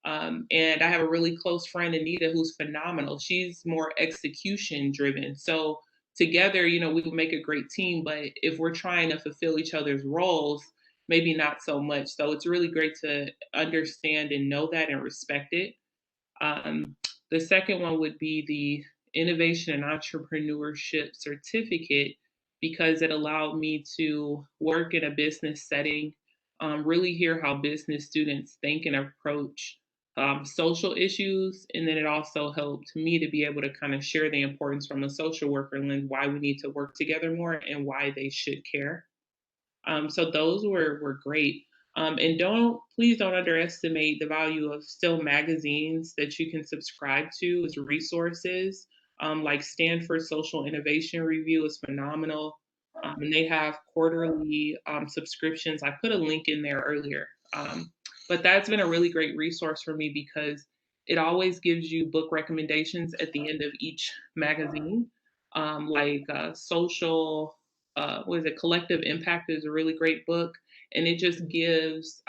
And I have a really close friend, Anita, who's phenomenal. She's more execution driven. So together, we would make a great team. But if we're trying to fulfill each other's roles, maybe not so much. So it's really great to understand and know that and respect it. Um, the second one would be the Innovation and Entrepreneurship Certificate because it allowed me to work in a business setting, really hear how business students think and approach social issues. And then it also helped me to be able to kind of share the importance from a social worker lens, why we need to work together more and why they should care. So those were great. And please don't underestimate the value of still magazines that you can subscribe to as resources. Like Stanford Social Innovation Review is phenomenal. And they have quarterly subscriptions. I put a link in there earlier. But that's been a really great resource for me because it always gives you book recommendations at the end of each magazine. Like social what is it? Collective Impact is a really great book, and it just gives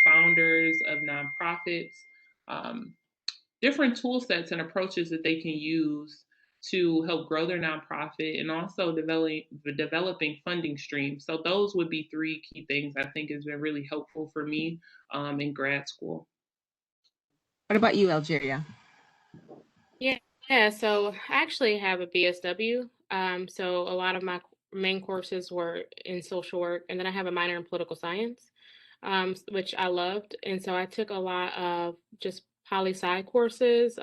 founders of nonprofits different tool sets and approaches that they can use to help grow their nonprofit and also developing funding streams. So those would be three key things I think has been really helpful for me in grad school. What about you, Algeria? Yeah, so I actually have a BSW. So a lot of my main courses were in social work, and then I have a minor in political science, which I loved. And so I took a lot of just poli-sci courses,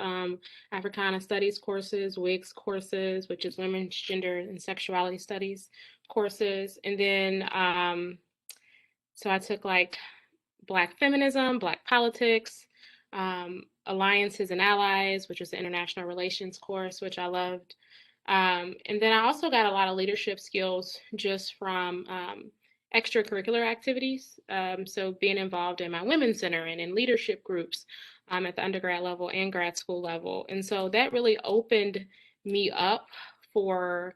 Africana Studies courses, WIGS courses, which is Women's Gender and Sexuality Studies courses. And then, so I took like Black feminism, Black politics, alliances and allies, which was the international relations course, which I loved. And then I also got a lot of leadership skills just from extracurricular activities. So being involved in my women's center and in leadership groups at the undergrad level and grad school level. And so that really opened me up for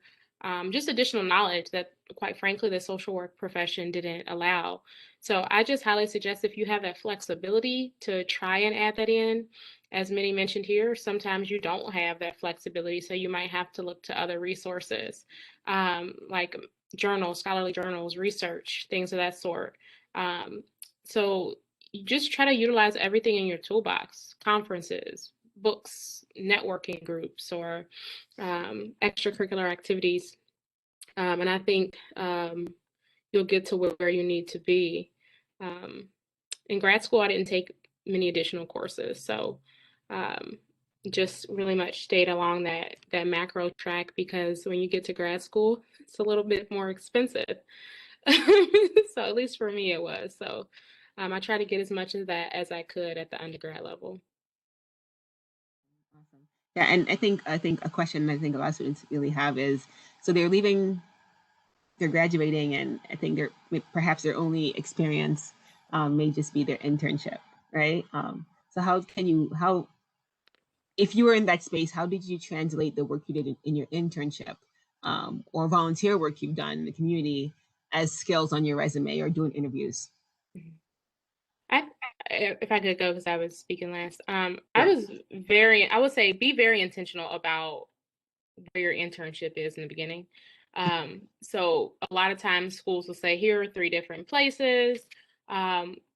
just additional knowledge that, quite frankly, the social work profession didn't allow. So I just highly suggest if you have that flexibility to try and add that in. As many mentioned here, sometimes you don't have that flexibility, so you might have to look to other resources like journals, scholarly journals, research, things of that sort. So you just try to utilize everything in your toolbox, conferences, books, networking groups, or extracurricular activities. And I think you'll get to where you need to be. In grad school, I didn't take many additional courses, so just really much stayed along that macro track because when you get to grad school, it's a little bit more expensive. So at least for me, it was. So I tried to get as much of that as I could at the undergrad level. Awesome. Yeah, and I think a question I think a lot of students really have is so they're graduating, and I think perhaps their only experience may just be their internship, right? So how if you were in that space, how did you translate the work you did in your internship or volunteer work you've done in the community as skills on your resume or doing interviews? If I could go, because I was speaking last, I would say be very intentional about where your internship is in the beginning. So a lot of times schools will say, here are 3 different places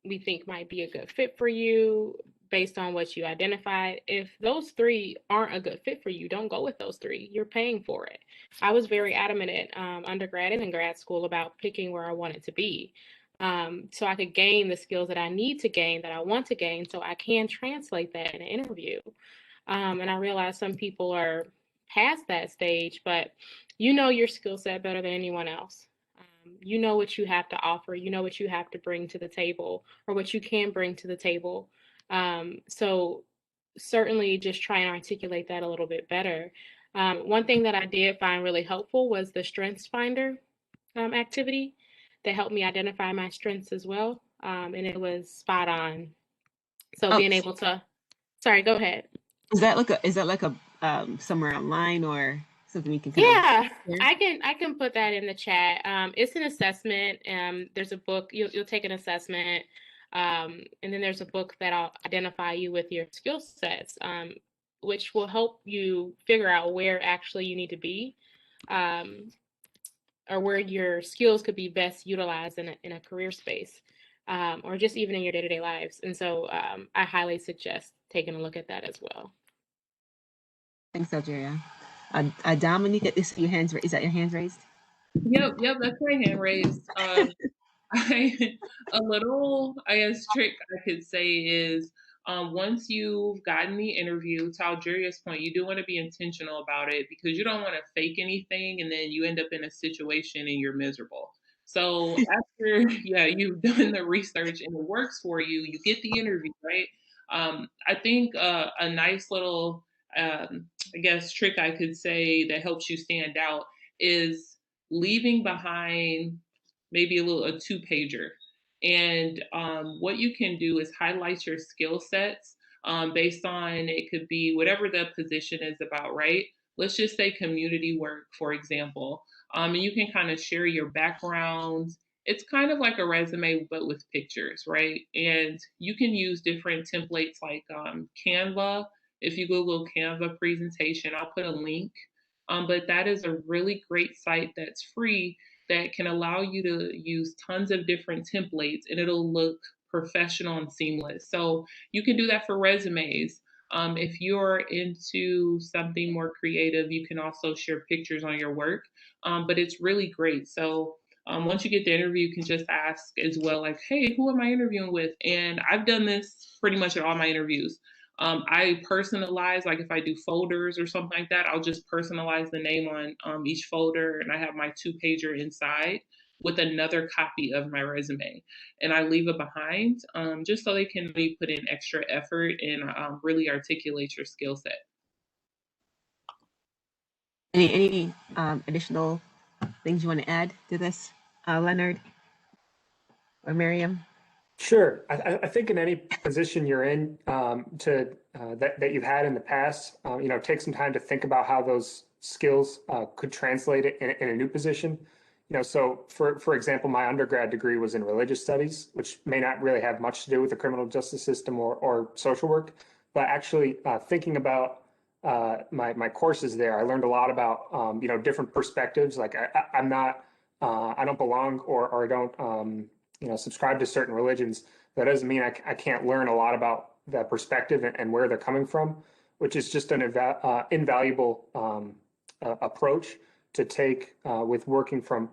we think might be a good fit for you based on what you identified. If those 3 aren't a good fit for you, don't go with those 3. You're paying for it. I was very adamant at undergrad and in grad school about picking where I wanted to be. so I could gain the skills that I need to gain, that I want to gain, so I can translate that in an interview. And I realize some people are past that stage, but you know your skill set better than anyone else. You know what you have to offer, you know what you have to bring to the table, or what you can bring to the table. So certainly just try and articulate that a little bit better. One thing that I did find really helpful was the Strengths Finder activity that helped me identify my strengths as well. And it was spot on. So Oh, being able to, sorry, go ahead. is that like a somewhere online or something we can kind of Yeah, share? I can put that in the chat. It's an assessment. There's a book. You'll take an assessment, and then there's a book that'll identify you with your skill sets, which will help you figure out where actually you need to be, um, or where your skills could be best utilized in a career space, or just even in your day-to-day lives. And so I highly suggest taking a look at that as well. Thanks, Algeria. Dominique, your hands is that your hands raised? Yep, that's my hand raised. A little, I guess, trick I could say is once you've gotten the interview, to Algeria's point, you do want to be intentional about it because you don't want to fake anything and then you end up in a situation and you're miserable. So after, yeah, you've done the research and it works for you, you get the interview, right? I think a nice little, I guess, trick I could say that helps you stand out is leaving behind maybe a 2-pager. And what you can do is highlight your skill sets based on it could be whatever the position is about, right? Let's just say community work, for example. And you can kind of share your background. It's kind of like a resume, but with pictures, right? And you can use different templates like Canva. If you Google Canva presentation, I'll put a link. But that is a really great site that's free that can allow you to use tons of different templates and it'll look professional and seamless. So you can do that for resumes. If you're into something more creative, you can also share pictures on your work, but it's really great. So once you get the interview, you can just ask as well, like, hey, who am I interviewing with? And I've done this pretty much at all my interviews. I personalize, like if I do folders or something like that, I'll just personalize the name on each folder and I have my 2-pager inside with another copy of my resume. And I leave it behind just so they can really put in extra effort and really articulate your skill set. Any additional things you want to add to this, Leonard or Miriam? Sure. I think in any position you're in, that you've had in the past, take some time to think about how those skills could translate it in a new position. So for example, my undergrad degree was in religious studies, which may not really have much to do with the criminal justice system or social work, but actually thinking about my courses there, I learned a lot about different perspectives. Like I'm not, I don't belong or I don't. Subscribe to certain religions, that doesn't mean I can't learn a lot about that perspective and where they're coming from, which is just an invaluable approach to take with working from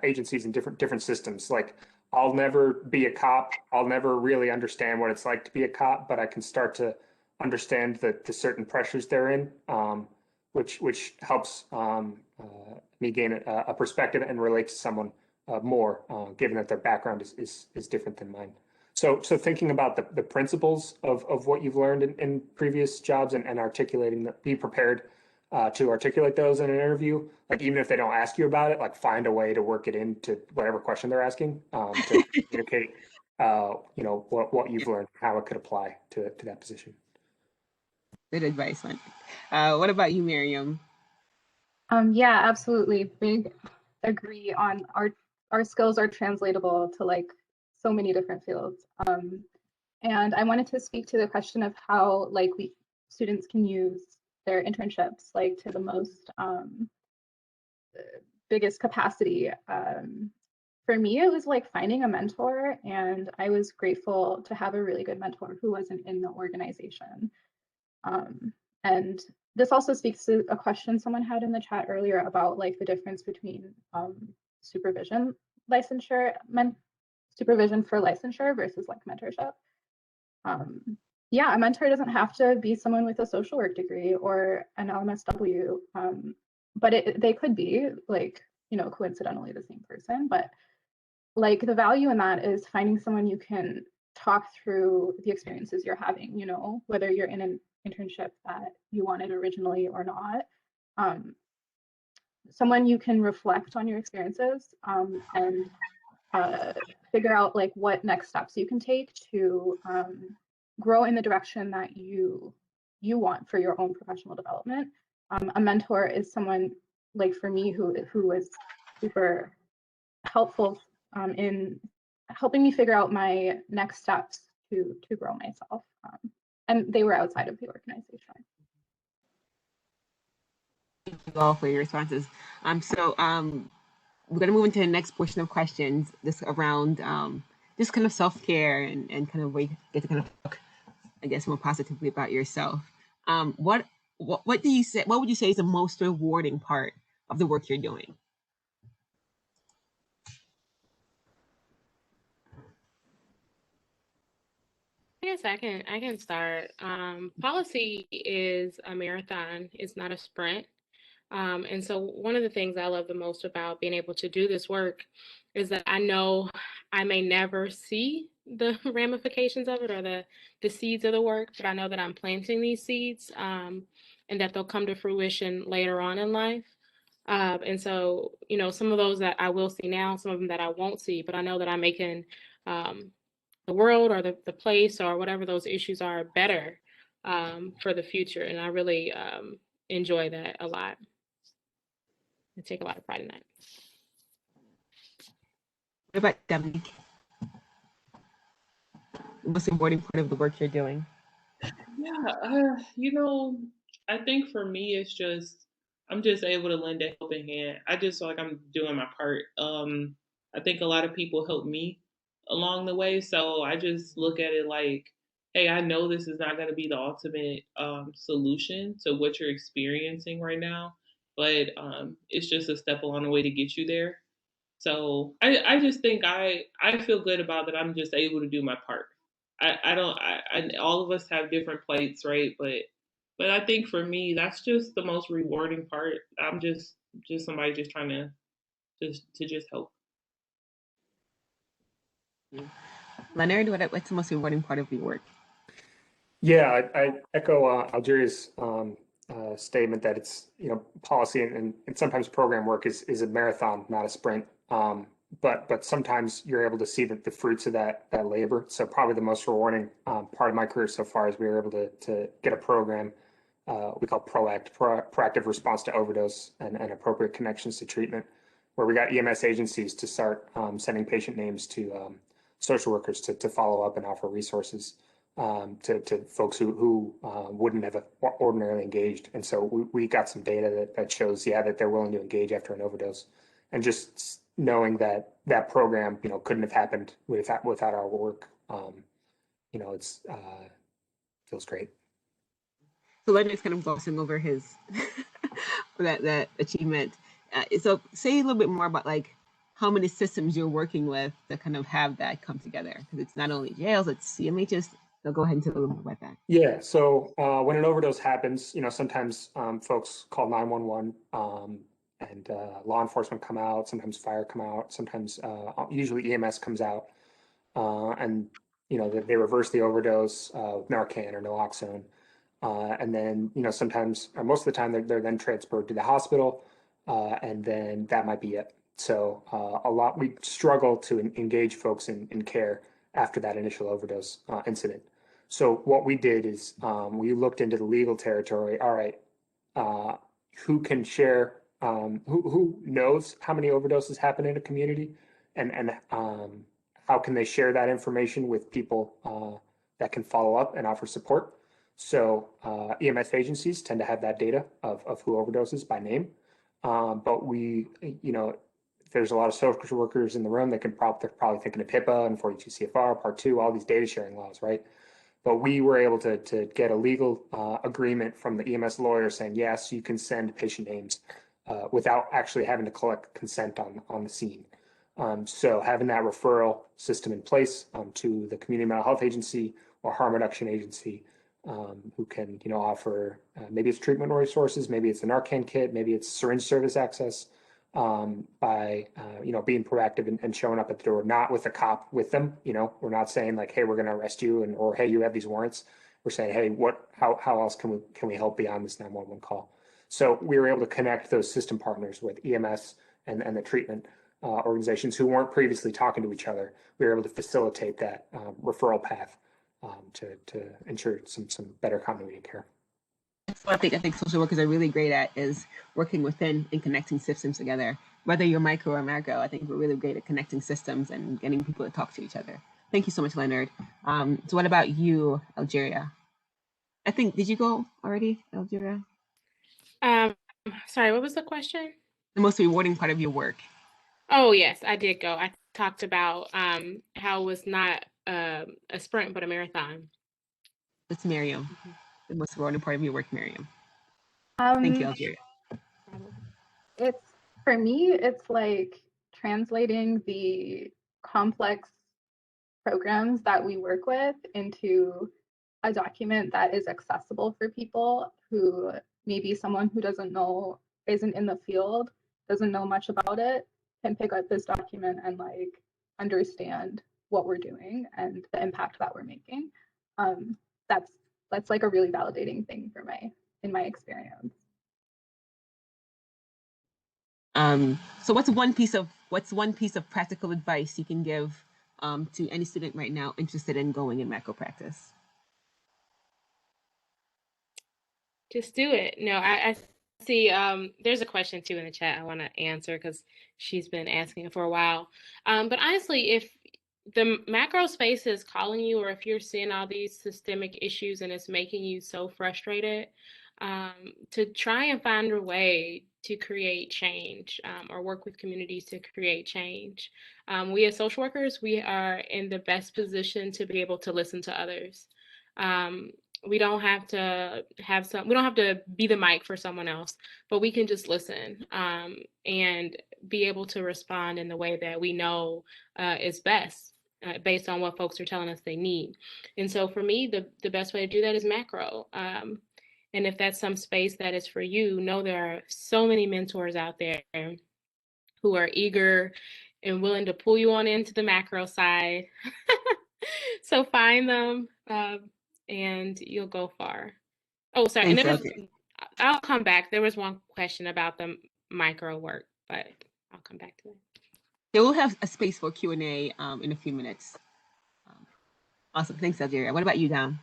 agencies and different systems. Like I'll never be a cop. I'll never really understand what it's like to be a cop, but I can start to understand the certain pressures they're in, which helps me gain a perspective and relate to someone more, given that their background is different than mine. So thinking about the principles of what you've learned in previous jobs and articulating, be prepared to articulate those in an interview. Like even if they don't ask you about it, like find a way to work it into whatever question they're asking to communicate, what you've learned, how it could apply to that position. Good advice, Leonard. What about you, Miriam? Yeah, absolutely. Big agree on our skills are translatable to like so many different fields. And I wanted to speak to the question of how like students can use their internships like to the most biggest capacity. For me, it was like finding a mentor, and I was grateful to have a really good mentor who wasn't in the organization. And this also speaks to a question someone had in the chat earlier about like the difference between supervision licensure supervision for licensure versus like mentorship. Yeah, a mentor doesn't have to be someone with a social work degree or an LMSW, but they could be like, you know, coincidentally the same person. But like the value in that is finding someone you can talk through the experiences you're having, you know, whether you're in an internship that you wanted originally or not. Someone you can reflect on your experiences and figure out like what next steps you can take to grow in the direction that you want for your own professional development. A mentor is someone like for me who was super helpful in helping me figure out my next steps to grow myself. And they were outside of the organization. Thank you all for your responses. We're going to move into the next portion of questions, this around just kind of self-care and kind of where you get to kind of talk, I guess, more positively about yourself. What do you say? What would you say is the most rewarding part of the work you're doing? I guess I can start. Policy is a marathon. It's not a sprint. And so one of the things I love the most about being able to do this work is that I know I may never see the ramifications of it or the seeds of the work, but I know that I'm planting these seeds and that they'll come to fruition later on in life. And so, you know, some of those that I will see now, some of them that I won't see, but I know that I'm making the world or the place or whatever those issues are better for the future. And I really enjoy that a lot. I take a lot of pride in that. What about Dominique? The most rewarding part of the work you're doing? Yeah, you know, I think for me, it's just I'm just able to lend a helping hand. I just feel like I'm doing my part. I think a lot of people help me along the way, so I just look at it like, hey, I know this is not going to be the ultimate solution to what you're experiencing right now, but it's just a step along the way to get you there. So I just think I feel good about that. I'm just able to do my part. I don't I all of us have different plates, right? But I think for me that's just the most rewarding part. I'm just somebody just trying to just help. Leonard, what's the most rewarding part of your work? Yeah, I echo Algeria's statement that it's, you know, policy and sometimes program work is a marathon, not a sprint. But sometimes you're able to see the fruits of that labor. So probably the most rewarding part of my career so far is we were able to get a program we call proactive response to overdose and appropriate connections to treatment, where we got EMS agencies to start sending patient names to social workers to follow up and offer resources to folks who wouldn't have ordinarily engaged. And so we got some data that shows, that they're willing to engage after an overdose. And just knowing that program, couldn't have happened without our work, it's feels great. So Leonard's kind of glossing over his that achievement. So say a little bit more about like how many systems you're working with that kind of have that come together, because it's not only jails, it's CMHs. So go ahead and tell a little more about that. Yeah. So when an overdose happens, sometimes folks call 911 and law enforcement come out. Sometimes fire come out. Sometimes usually EMS comes out and they reverse the overdose with Narcan or naloxone. And then, sometimes, or most of the time, they're then transferred to the hospital, and then that might be it. So we struggle to engage folks in care after that initial overdose incident. So what we did is we looked into the legal territory. All right, who can share? Who knows how many overdoses happen in a community, and how can they share that information with people that can follow up and offer support? So EMS agencies tend to have that data of who overdoses by name. But there's a lot of social workers in the room that they're probably thinking of HIPAA and 42 CFR, Part 2, all these data sharing laws, right? But we were able to get a legal agreement from the EMS lawyer saying, yes, you can send patient names without actually having to collect consent on the scene. So having that referral system in place to the community mental health agency or harm reduction agency who can, offer maybe it's treatment resources, maybe it's a Narcan kit, maybe it's syringe service access by, being proactive and showing up at the door, not with a cop with them. We're not saying like, hey, we're going to arrest you or hey, you have these warrants. We're saying, hey, how else can we help beyond this 911 call? So we were able to connect those system partners with EMS and the treatment organizations who weren't previously talking to each other. We were able to facilitate that referral path to ensure some better continuity of care. That's what I think social workers are really great at is working within and connecting systems together. Whether you're micro or macro, I think we're really great at connecting systems and getting people to talk to each other. Thank you so much, Leonard. So what about you, Algeria? I think, did you go already, Algeria? Sorry, what was the question? The most rewarding part of your work. Oh, yes, I did go. I talked about how it was not a sprint, but a marathon. It's Miriam. The most rewarding part of your work, Miriam. Thank you, Algeria. For me, it's like translating the complex programs that we work with into a document that is accessible for people who maybe someone who isn't in the field, doesn't know much about it, can pick up this document and like understand what we're doing and the impact that we're making. That's like a really validating thing in my experience. So what's one piece of practical advice you can give to any student right now interested in going in macro practice? Just do it. No, I see there's a question too in the chat I want to answer because she's been asking it for a while. But honestly, if the macro space is calling you, or if you're seeing all these systemic issues and it's making you so frustrated, to try and find a way to create change or work with communities to create change. We as social workers, we are in the best position to be able to listen to others. We don't have to be the mic for someone else, but we can just listen and be able to respond in the way that we know is best. Based on what folks are telling us they need. And so for me, the best way to do that is macro. And if that's some space that is for you, know there are so many mentors out there who are eager and willing to pull you on into the macro side. So find them and you'll go far. Oh, sorry. Thanks, And I'll come back. There was one question about the micro work, but I'll come back to it. Yeah, we'll have a space for Q&A in a few minutes. Awesome. Thanks, Algeria. What about you, Dom?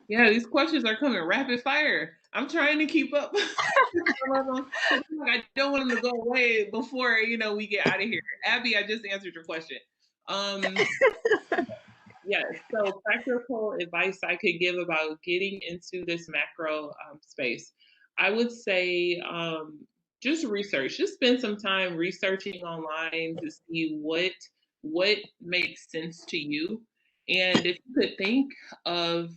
Yeah, these questions are coming rapid fire. I'm trying to keep up. I don't want them to go away before, we get out of here. Abby, I just answered your question. Yeah, so practical advice I could give about getting into this macro space. I would say just research. Just spend some time researching online to see what makes sense to you. And if you could think of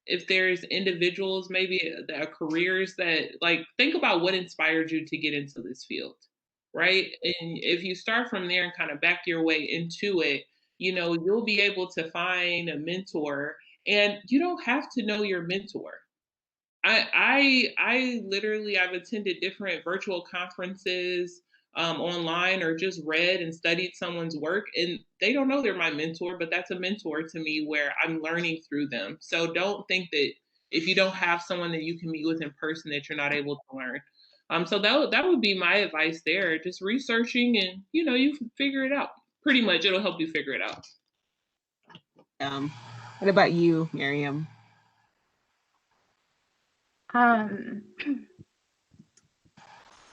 if there's individuals, maybe careers that think about what inspired you to get into this field, right? And if you start from there and kind of back your way into it, you'll be able to find a mentor, and you don't have to know your mentor. I literally, I've attended different virtual conferences online, or just read and studied someone's work, and they don't know they're my mentor, but that's a mentor to me where I'm learning through them. So don't think that if you don't have someone that you can meet with in person that you're not able to learn. So that would be my advice there. Just researching, and you can figure it out. Pretty much, it'll help you figure it out. What about you, Miriam?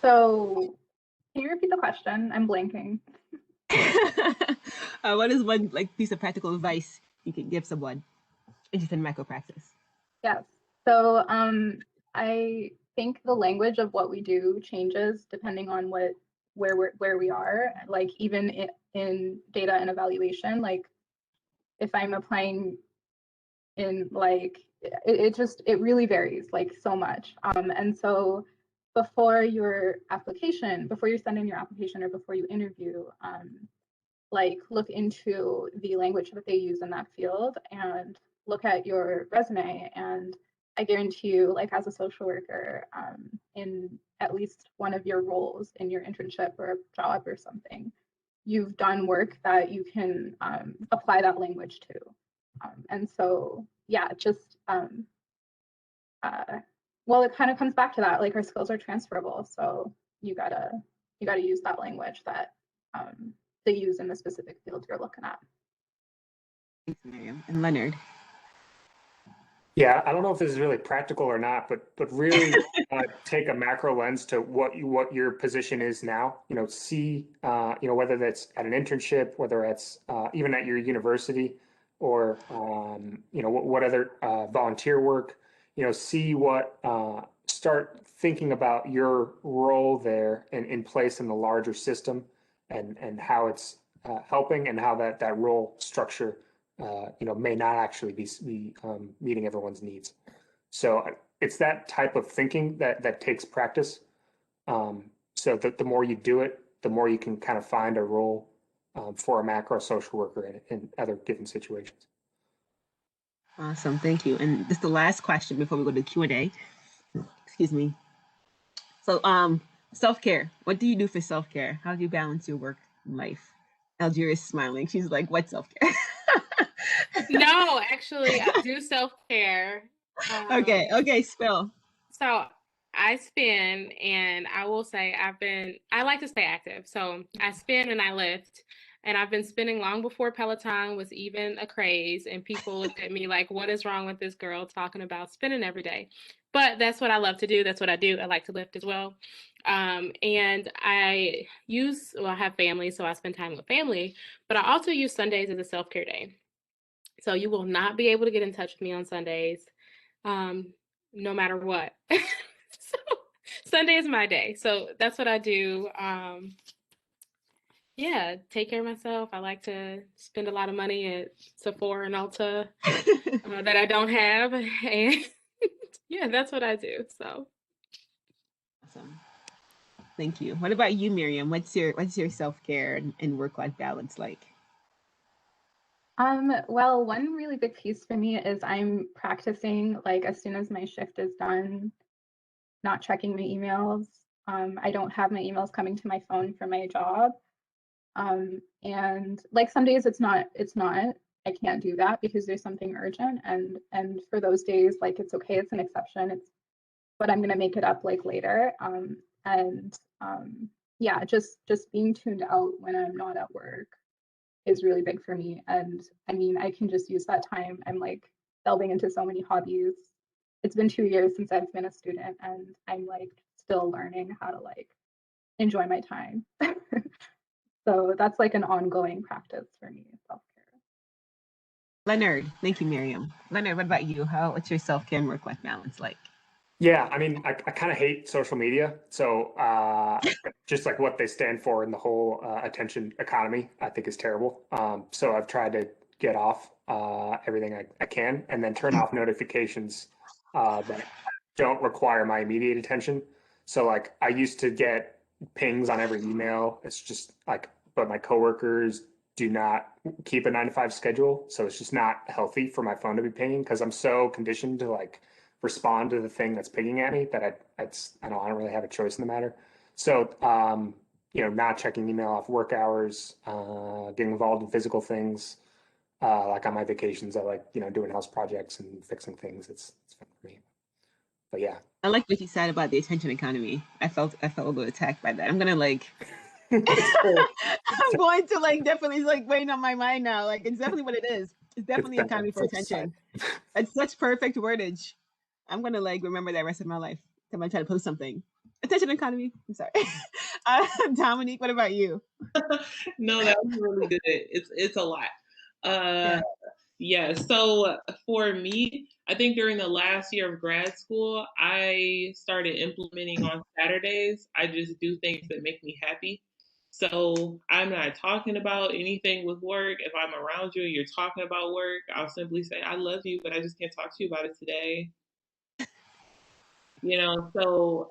So can you repeat the question? I'm blanking. What is one piece of practical advice you can give someone interested in macro practice? Yes. So I think the language of what we do changes depending on where we are. Like even in data and evaluation, like if I'm applying in it really varies like so much. And so before your application, before you send in your application or before you interview, like look into the language that they use in that field and look at your resume. And I guarantee you, like as a social worker, in at least one of your roles in your internship or job or something, you've done work that you can apply that language to. And so, yeah, just, well, it kind of comes back to that, like our skills are transferable. So you gotta use that language that they use in the specific field you're looking at. Thanks, Miriam. And Leonard. Yeah, I don't know if this is really practical or not, but really take a macro lens to what your position is now. See whether that's at an internship, whether it's even at your university, or what other volunteer work. See what start thinking about your role there and in place in the larger system, and how it's helping, and how that role structure may not actually be meeting everyone's needs. So it's that type of thinking that takes practice. So that the more you do it, the more you can kind of find a role for a macro social worker in other given situations. Awesome, thank you. And this is the last question before we go to Q&A. Excuse me. So, self-care. What do you do for self-care? How do you balance your work and life? Algier is smiling. She's like, what self-care? No, actually, I do self-care. Okay, spill. So I spin, and I will say I like to stay active. So I spin and I lift, and I've been spinning long before Peloton was even a craze. And people looked at me like, what is wrong with this girl talking about spinning every day? But that's what I love to do. That's what I do. I like to lift as well. And I have family, so I spend time with family, but I also use Sundays as a self-care day. So you will not be able to get in touch with me on Sundays, no matter what. So Sunday is my day. So that's what I do. Yeah, take care of myself. I like to spend a lot of money at Sephora and Ulta that I don't have. And yeah, that's what I do. So Awesome. Thank you. What about you, Miriam? What's your self-care and work-life balance like? Well, one really big piece for me is I'm practicing, like as soon as my shift is done, not checking my emails. I don't have my emails coming to my phone for my job. And like some days it's not, I can't do that because there's something urgent. And for those days, like it's okay, it's an exception. But I'm gonna make it up like later. Yeah, just being tuned out when I'm not at work is really big for me. And I mean, I can just use that time. I'm like delving into so many hobbies. It's been 2 years since I've been a student, and I'm like still learning how to like enjoy my time. So that's like an ongoing practice for me, self-care. Leonard, thank you, Miriam. Leonard, what about you? What's your self-care and work-life balance like? Yeah, I mean, I kind of hate social media. So just like what they stand for in the whole attention economy, I think is terrible. So I've tried to get off everything I can, and then turn off notifications that don't require my immediate attention. So like I used to get pings on every email. It's just like, but my coworkers do not keep a 9 to 5 schedule. So it's just not healthy for my phone to be pinging, because I'm so conditioned to like respond to the thing that's pinging at me that I don't really have a choice in the matter. So not checking email off work hours, getting involved in physical things, like on my vacations, I like doing house projects and fixing things. It's fun for me. But yeah, I like what you said about the attention economy. I felt a little attacked by that. I'm gonna like I'm going to like definitely like weighing on my mind now. Like it's definitely what it is. It's definitely economy for attention. It's such perfect wordage. I'm gonna like remember that rest of my life. Time I try to post something. Attention economy. I'm sorry. Dominique, what about you? No, that was really good. It's a lot. Yeah. So for me, I think during the last year of grad school, I started implementing on Saturdays. I just do things that make me happy. So I'm not talking about anything with work. If I'm around you and you're talking about work, I'll simply say, I love you, but I just can't talk to you about it today. you know. So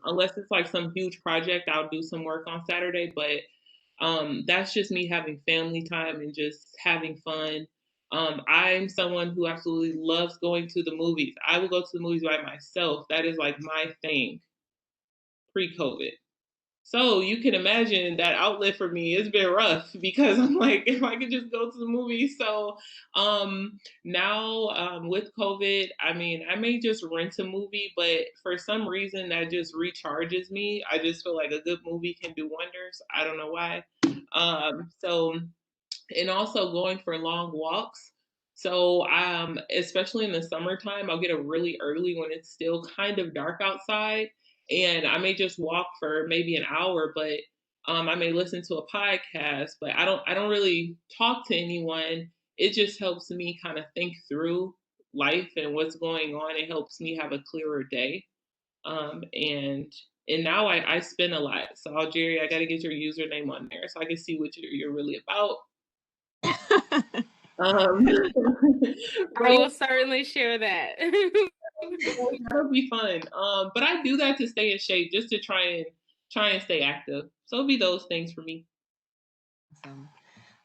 unless it's like some huge project, I'll do some work on Saturday. But that's just me having family time and just having fun. I'm someone who absolutely loves going to the movies. I will go to the movies by myself. That is like my thing pre-COVID. So you can imagine that outlet for me has been rough because I'm like, if I could just go to the movies. So now with COVID, I mean, I may just rent a movie, but for some reason that just recharges me. I just feel like a good movie can do wonders. I don't know why. So and also going for long walks. So, especially in the summertime, I'll get up really early when it's still kind of dark outside, and I may just walk for maybe an hour, but I may listen to a podcast. But I don't really talk to anyone. It just helps me kind of think through life and what's going on. It helps me have a clearer day. And now I spin a lot. So, Jerry, I got to get your username on there so I can see what you're really about. Um, I will certainly share that. that'll be fun. But I do that to stay in shape, just to try and stay active. So it'll be those things for me. Awesome.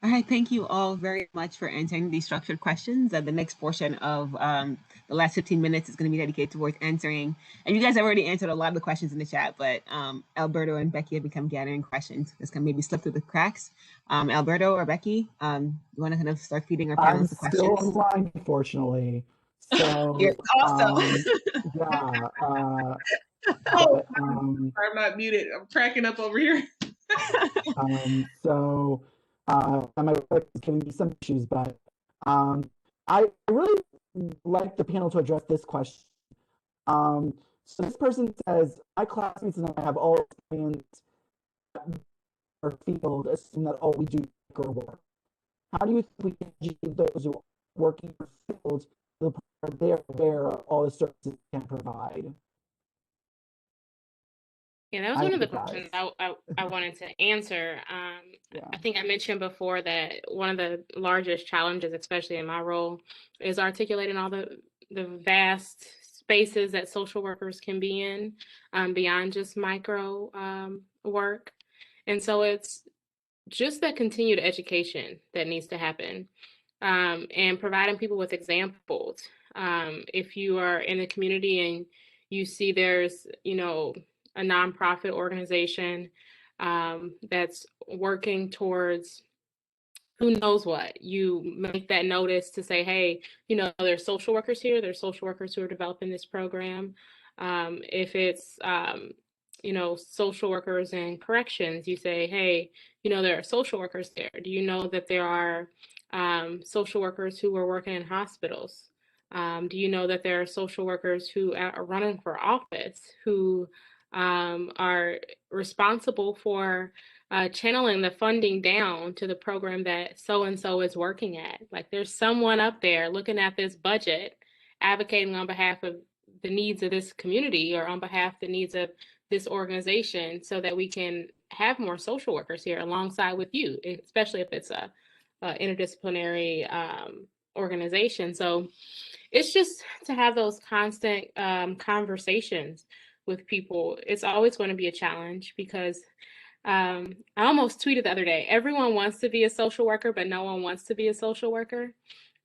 All right, thank you all very much for answering these structured questions. The next portion of the last 15 minutes is going to be dedicated towards answering. And you guys have already answered a lot of the questions in the chat, but Alberto and Becky have become gathering questions. This can maybe slip through the cracks. Alberto or Becky, you want to kind of start feeding our panelists the questions? I'm still online, unfortunately. So, yeah. I'm not muted. I'm cracking up over here. So, my wife is giving me some issues, but I really like the panel to address this question. So this person says, my classmates and I have all experience our field, assume that all we do is work. How do you think we can educate those who are working for fields to the point where they are aware of all the services can provide? Yeah, that was one of the questions I wanted to answer. I think I mentioned before that one of the largest challenges, especially in my role, is articulating all the vast spaces that social workers can be in beyond just micro work. And so it's just that continued education that needs to happen and providing people with examples. If you are in the community and you see there's, a nonprofit organization that's working towards who knows what, you make that notice to say, hey, there's social workers here, there's social workers who are developing this program. If it's, social workers in corrections, you say, hey, there are social workers there. Do you know that there are social workers who are working in hospitals? Do you know that there are social workers who are running for office who are responsible for channeling the funding down to the program that so-and-so is working at? Like, there's someone up there looking at this budget, advocating on behalf of the needs of this community or on behalf of the needs of this organization so that we can have more social workers here alongside with you, especially if it's a interdisciplinary organization. So it's just to have those constant conversations with people. It's always going to be a challenge because I almost tweeted the other day, everyone wants to be a social worker, but no one wants to be a social worker.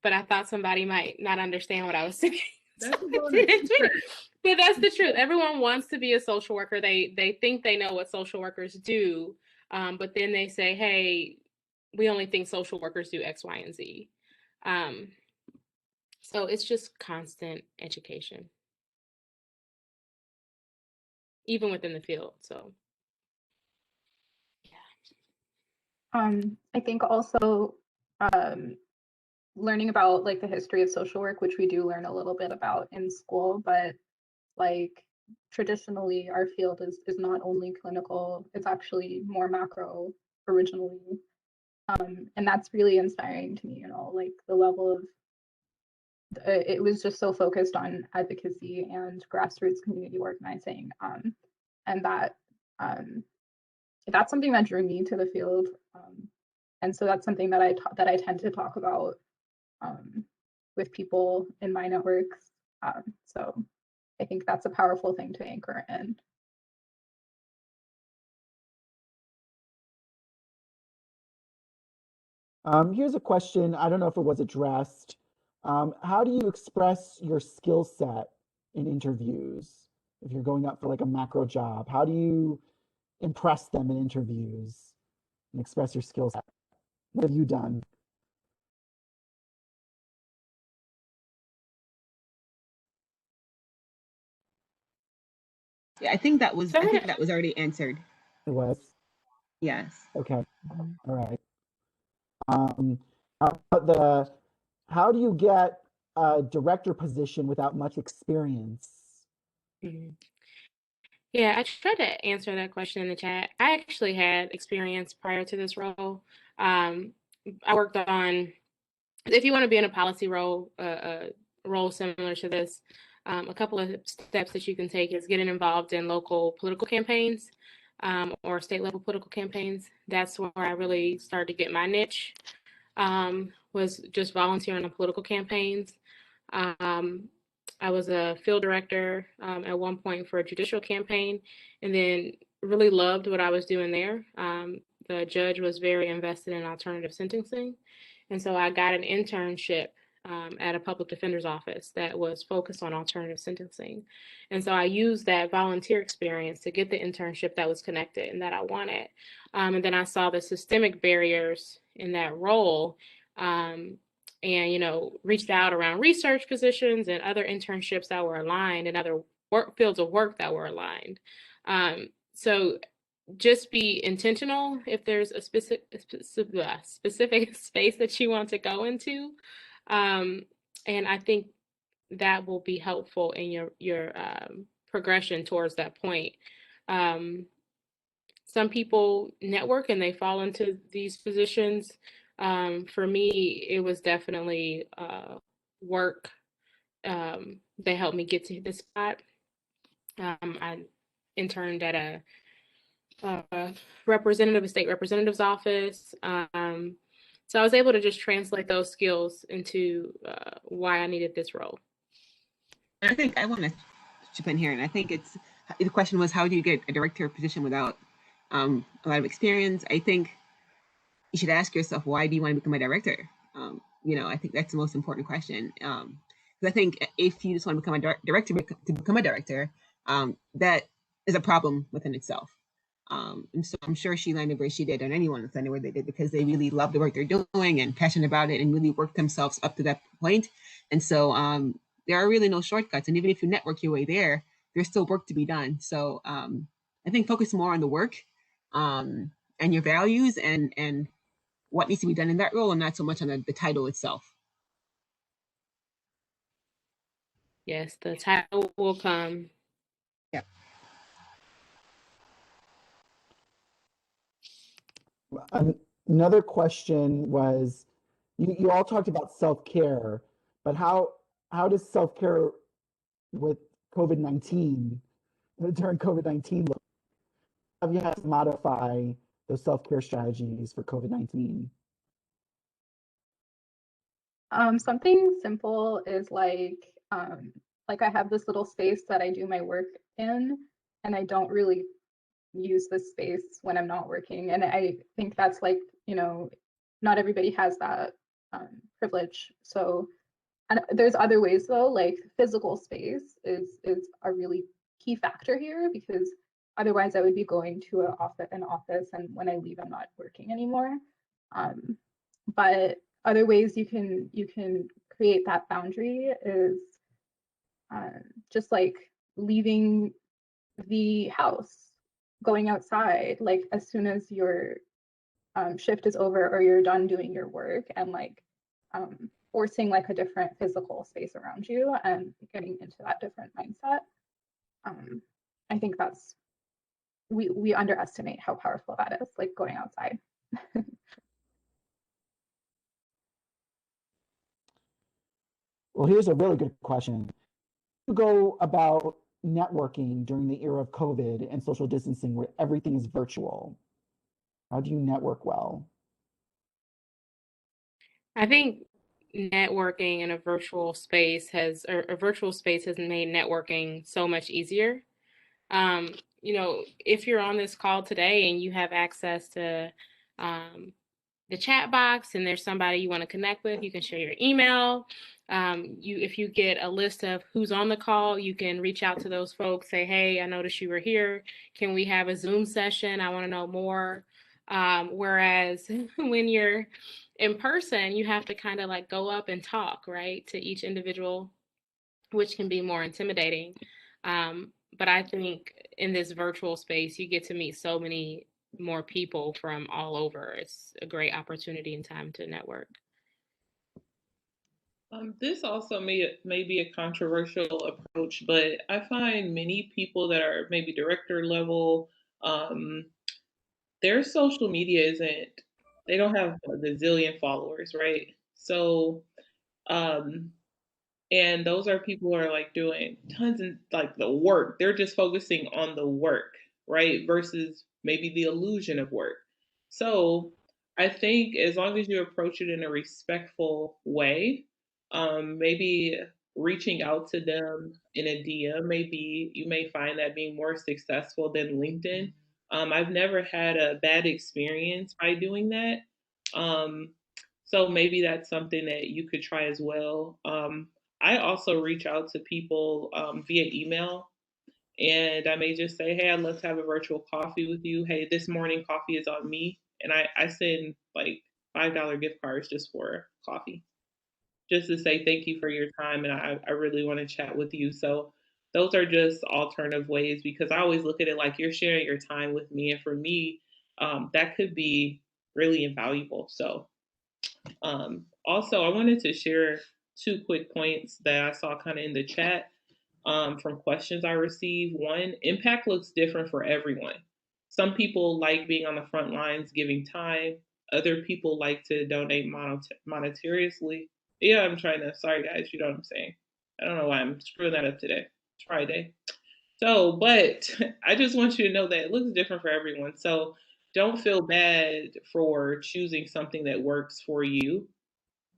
But I thought somebody might not understand what I was saying. But that's the truth. Everyone wants to be a social worker. They think they know what social workers do, but then they say, hey, we only think social workers do X, Y, and Z. So it's just constant education, even within the field. So, yeah. I think also learning about like the history of social work, which we do learn a little bit about in school, but like traditionally our field is not only clinical, it's actually more macro originally. And that's really inspiring to me, like the level of it was just so focused on advocacy and grassroots community organizing, and that's something that drew me to the field, and so that's something that I tend to talk about with people in my networks. So I think that's a powerful thing to anchor in. Here's a question. I don't know if it was addressed. How do you express your skill set in interviews? If you're going up for like a macro job, how do you impress them in interviews and express your skill set? What have you done? Yeah, I think that was already answered. It was? Yes. Okay. All right. How do you get a director position without much experience? Mhm. Yeah, I tried to answer that question in the chat. I actually had experience prior to this role. I worked on, if you want to be in a policy role, a role similar to this, a couple of steps that you can take is getting involved in local political campaigns or state level political campaigns. That's where I really started to get my niche, was just volunteering on political campaigns. I was a field director at one point for a judicial campaign, and then really loved what I was doing there. The judge was very invested in alternative sentencing, and so I got an internship at a public defender's office that was focused on alternative sentencing. And so I used that volunteer experience to get the internship that was connected and that I wanted. And then I saw the systemic barriers in that role, and reached out around research positions and other internships that were aligned and other fields of work that were aligned. So just be intentional if there's a specific space that you want to go into, and I think that will be helpful in your progression towards that point. Some people network and they fall into these positions. For me, it was definitely work that helped me get to this spot. I interned at a state representative's office. So I was able to just translate those skills into why I needed this role. I think I want to chip in here, and I think the question was, how do you get a director position without a lot of experience? I think you should ask yourself, why do you want to become a director? I think that's the most important question. Because I think if you just want to become a director to become a director, that is a problem within itself. And so I'm sure she landed where she did, and anyone landed where they did, because they really love the work they're doing and passionate about it and really work themselves up to that point. And so there are really no shortcuts. And even if you network your way there, there's still work to be done. So I think focus more on the work and your values and what needs to be done in that role, and not so much on the title itself. Yes, the title will come. Yeah. Another question was, you all talked about self-care, but how does self-care with COVID-19, during COVID-19 look? Have you had to modify those self-care strategies for COVID-19? Something simple is like I have this little space that I do my work in, and I don't really use this space when I'm not working. And I think that's like, not everybody has that privilege. So, and there's other ways though, like physical space is a really key factor here, because otherwise I would be going to an office, and when I leave, I'm not working anymore. But other ways you can create that boundary is just like leaving the house, going outside, like as soon as your shift is over or you're done doing your work, and like forcing like a different physical space around you and getting into that different mindset. I think that's, we underestimate how powerful that is, like going outside. Well, here's a really good question. You go about networking during the era of COVID and social distancing where everything is virtual? How do you network well? I think networking in a virtual space has made networking so much easier. If you're on this call today and you have access to the chat box and there's somebody you want to connect with, you can share your email. If you get a list of who's on the call, you can reach out to those folks, say, hey, I noticed you were here. Can we have a Zoom session? I want to know more. Whereas when you're in person, you have to kind of like go up and talk, right, to each individual, which can be more intimidating. But I think in this virtual space, you get to meet so many more people from all over. It's a great opportunity and time to network. This also may be a controversial approach, but I find many people that are maybe director level, their social media they don't have a gazillion followers, right? So, um, and those are people who are like doing tons of like the work. They're just focusing on the work, right? Versus maybe the illusion of work. So I think as long as you approach it in a respectful way, maybe reaching out to them in a DM, maybe you may find that being more successful than LinkedIn. I've never had a bad experience by doing that. Um, so maybe that's something that you could try as well. I also reach out to people via email, and I may just say, hey, I'd love to have a virtual coffee with you. Hey, this morning coffee is on me. And I send like $5 gift cards just for coffee, just to say thank you for your time. And I really want to chat with you. So those are just alternative ways, because I always look at it like you're sharing your time with me. And for me, that could be really invaluable. So also, I wanted to share two quick points that I saw kind of in the chat from questions I received. One, impact looks different for everyone. Some people like being on the front lines, giving time. Other people like to donate monetarily. Yeah, I'm trying to. Sorry, guys, you know what I'm saying. I don't know why I'm screwing that up today. It's Friday. So, but I just want you to know that it looks different for everyone. So don't feel bad for choosing something that works for you.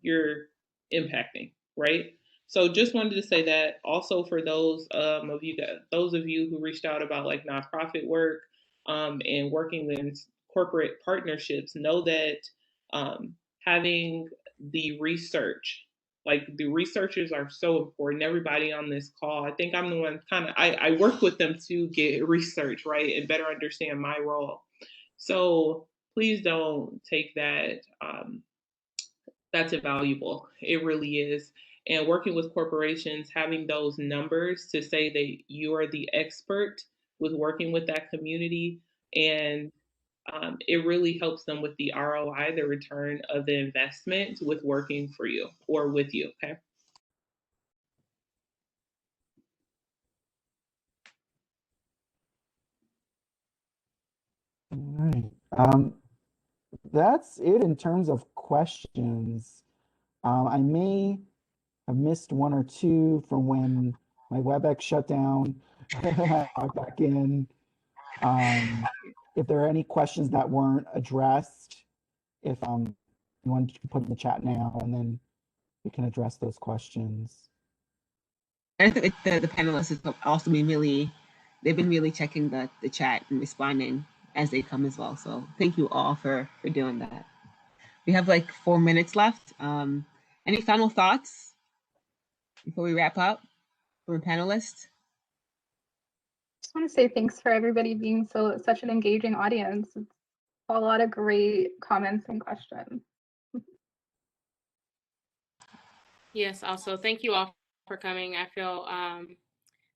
You're impacting, right? So just wanted to say that also for those of you who reached out about like nonprofit work and working in corporate partnerships, know that having the research, like the researchers are so important. Everybody on this call, I think I'm the one I work with them to get research, right, and better understand my role. So please don't take that that's invaluable. It really is. And working with corporations, having those numbers to say that you are the expert with working with that community, and it really helps them with the ROI, the return of the investment with working for you or with you. Okay. All right. That's it in terms of questions. I may have missed one or two from when my WebEx shut down. I logged back in. If there are any questions that weren't addressed, if you want to put in the chat now, and then we can address those questions. I think the panelists have also been they've been really checking the chat and responding as they come as well. So thank you all for doing that. We have like 4 minutes left. Any final thoughts before we wrap up from a panelist? Just want to say thanks for everybody being such an engaging audience. It's a lot of great comments and questions. Yes, also thank you all for coming. I feel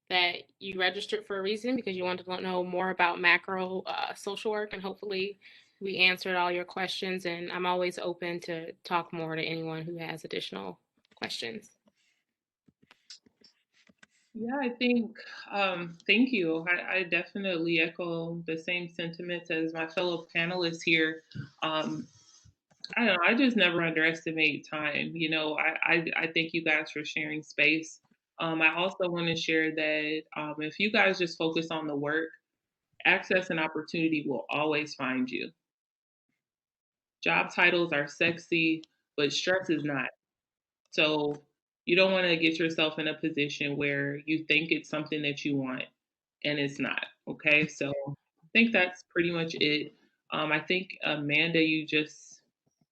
that you registered for a reason, because you wanted to know more about macro social work, and hopefully we answered all your questions, and I'm always open to talk more to anyone who has additional questions. Yeah, I think, thank you. I definitely echo the same sentiments as my fellow panelists here. I don't know. I just never underestimate time. I thank you guys for sharing space. I also want to share that if you guys just focus on the work, access and opportunity will always find you. Job titles are sexy, but stress is not. So you don't want to get yourself in a position where you think it's something that you want and it's not. Okay. So I think that's pretty much it. I think Amanda, you just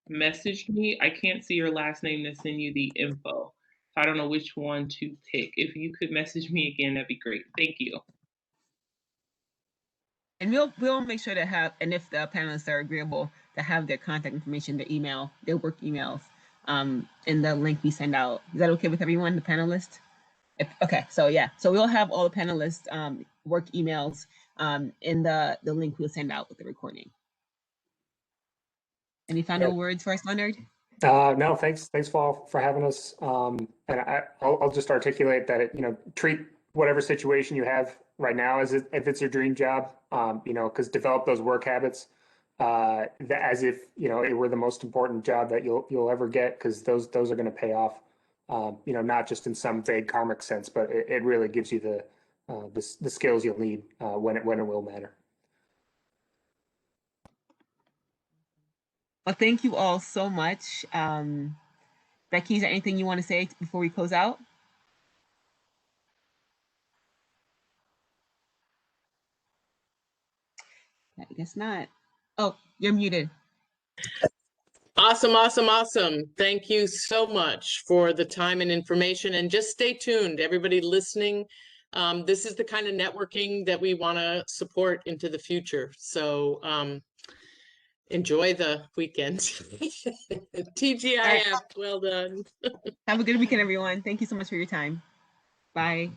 messaged me. I can't see your last name to send you the info. So I don't know which one to pick. If you could message me again, that'd be great. Thank you. And we'll make sure to have, and if the panelists are agreeable, to have their contact information, their email, their work emails, in the link we send out. Is that okay with everyone, the panelists? Okay, so yeah, so we'll have all the panelists' work emails in the link we'll send out with the recording. Any final words for us, Leonard? No, thanks for having us. And I'll just articulate that treat whatever situation you have right now as if it's your dream job. Because develop those work habits as if it were the most important job that you'll ever get, because those are going to pay off. Not just in some vague karmic sense, but it really gives you the skills you'll need when it will matter. Well, thank you all so much. Becky, is there anything you want to say before we close out? I guess not. Oh, you're muted. Awesome. Thank you so much for the time and information, and just stay tuned, everybody listening. This is the kind of networking that we want to support into the future. So enjoy the weekend. TGIF, well done. Have a good weekend, everyone. Thank you so much for your time. Bye.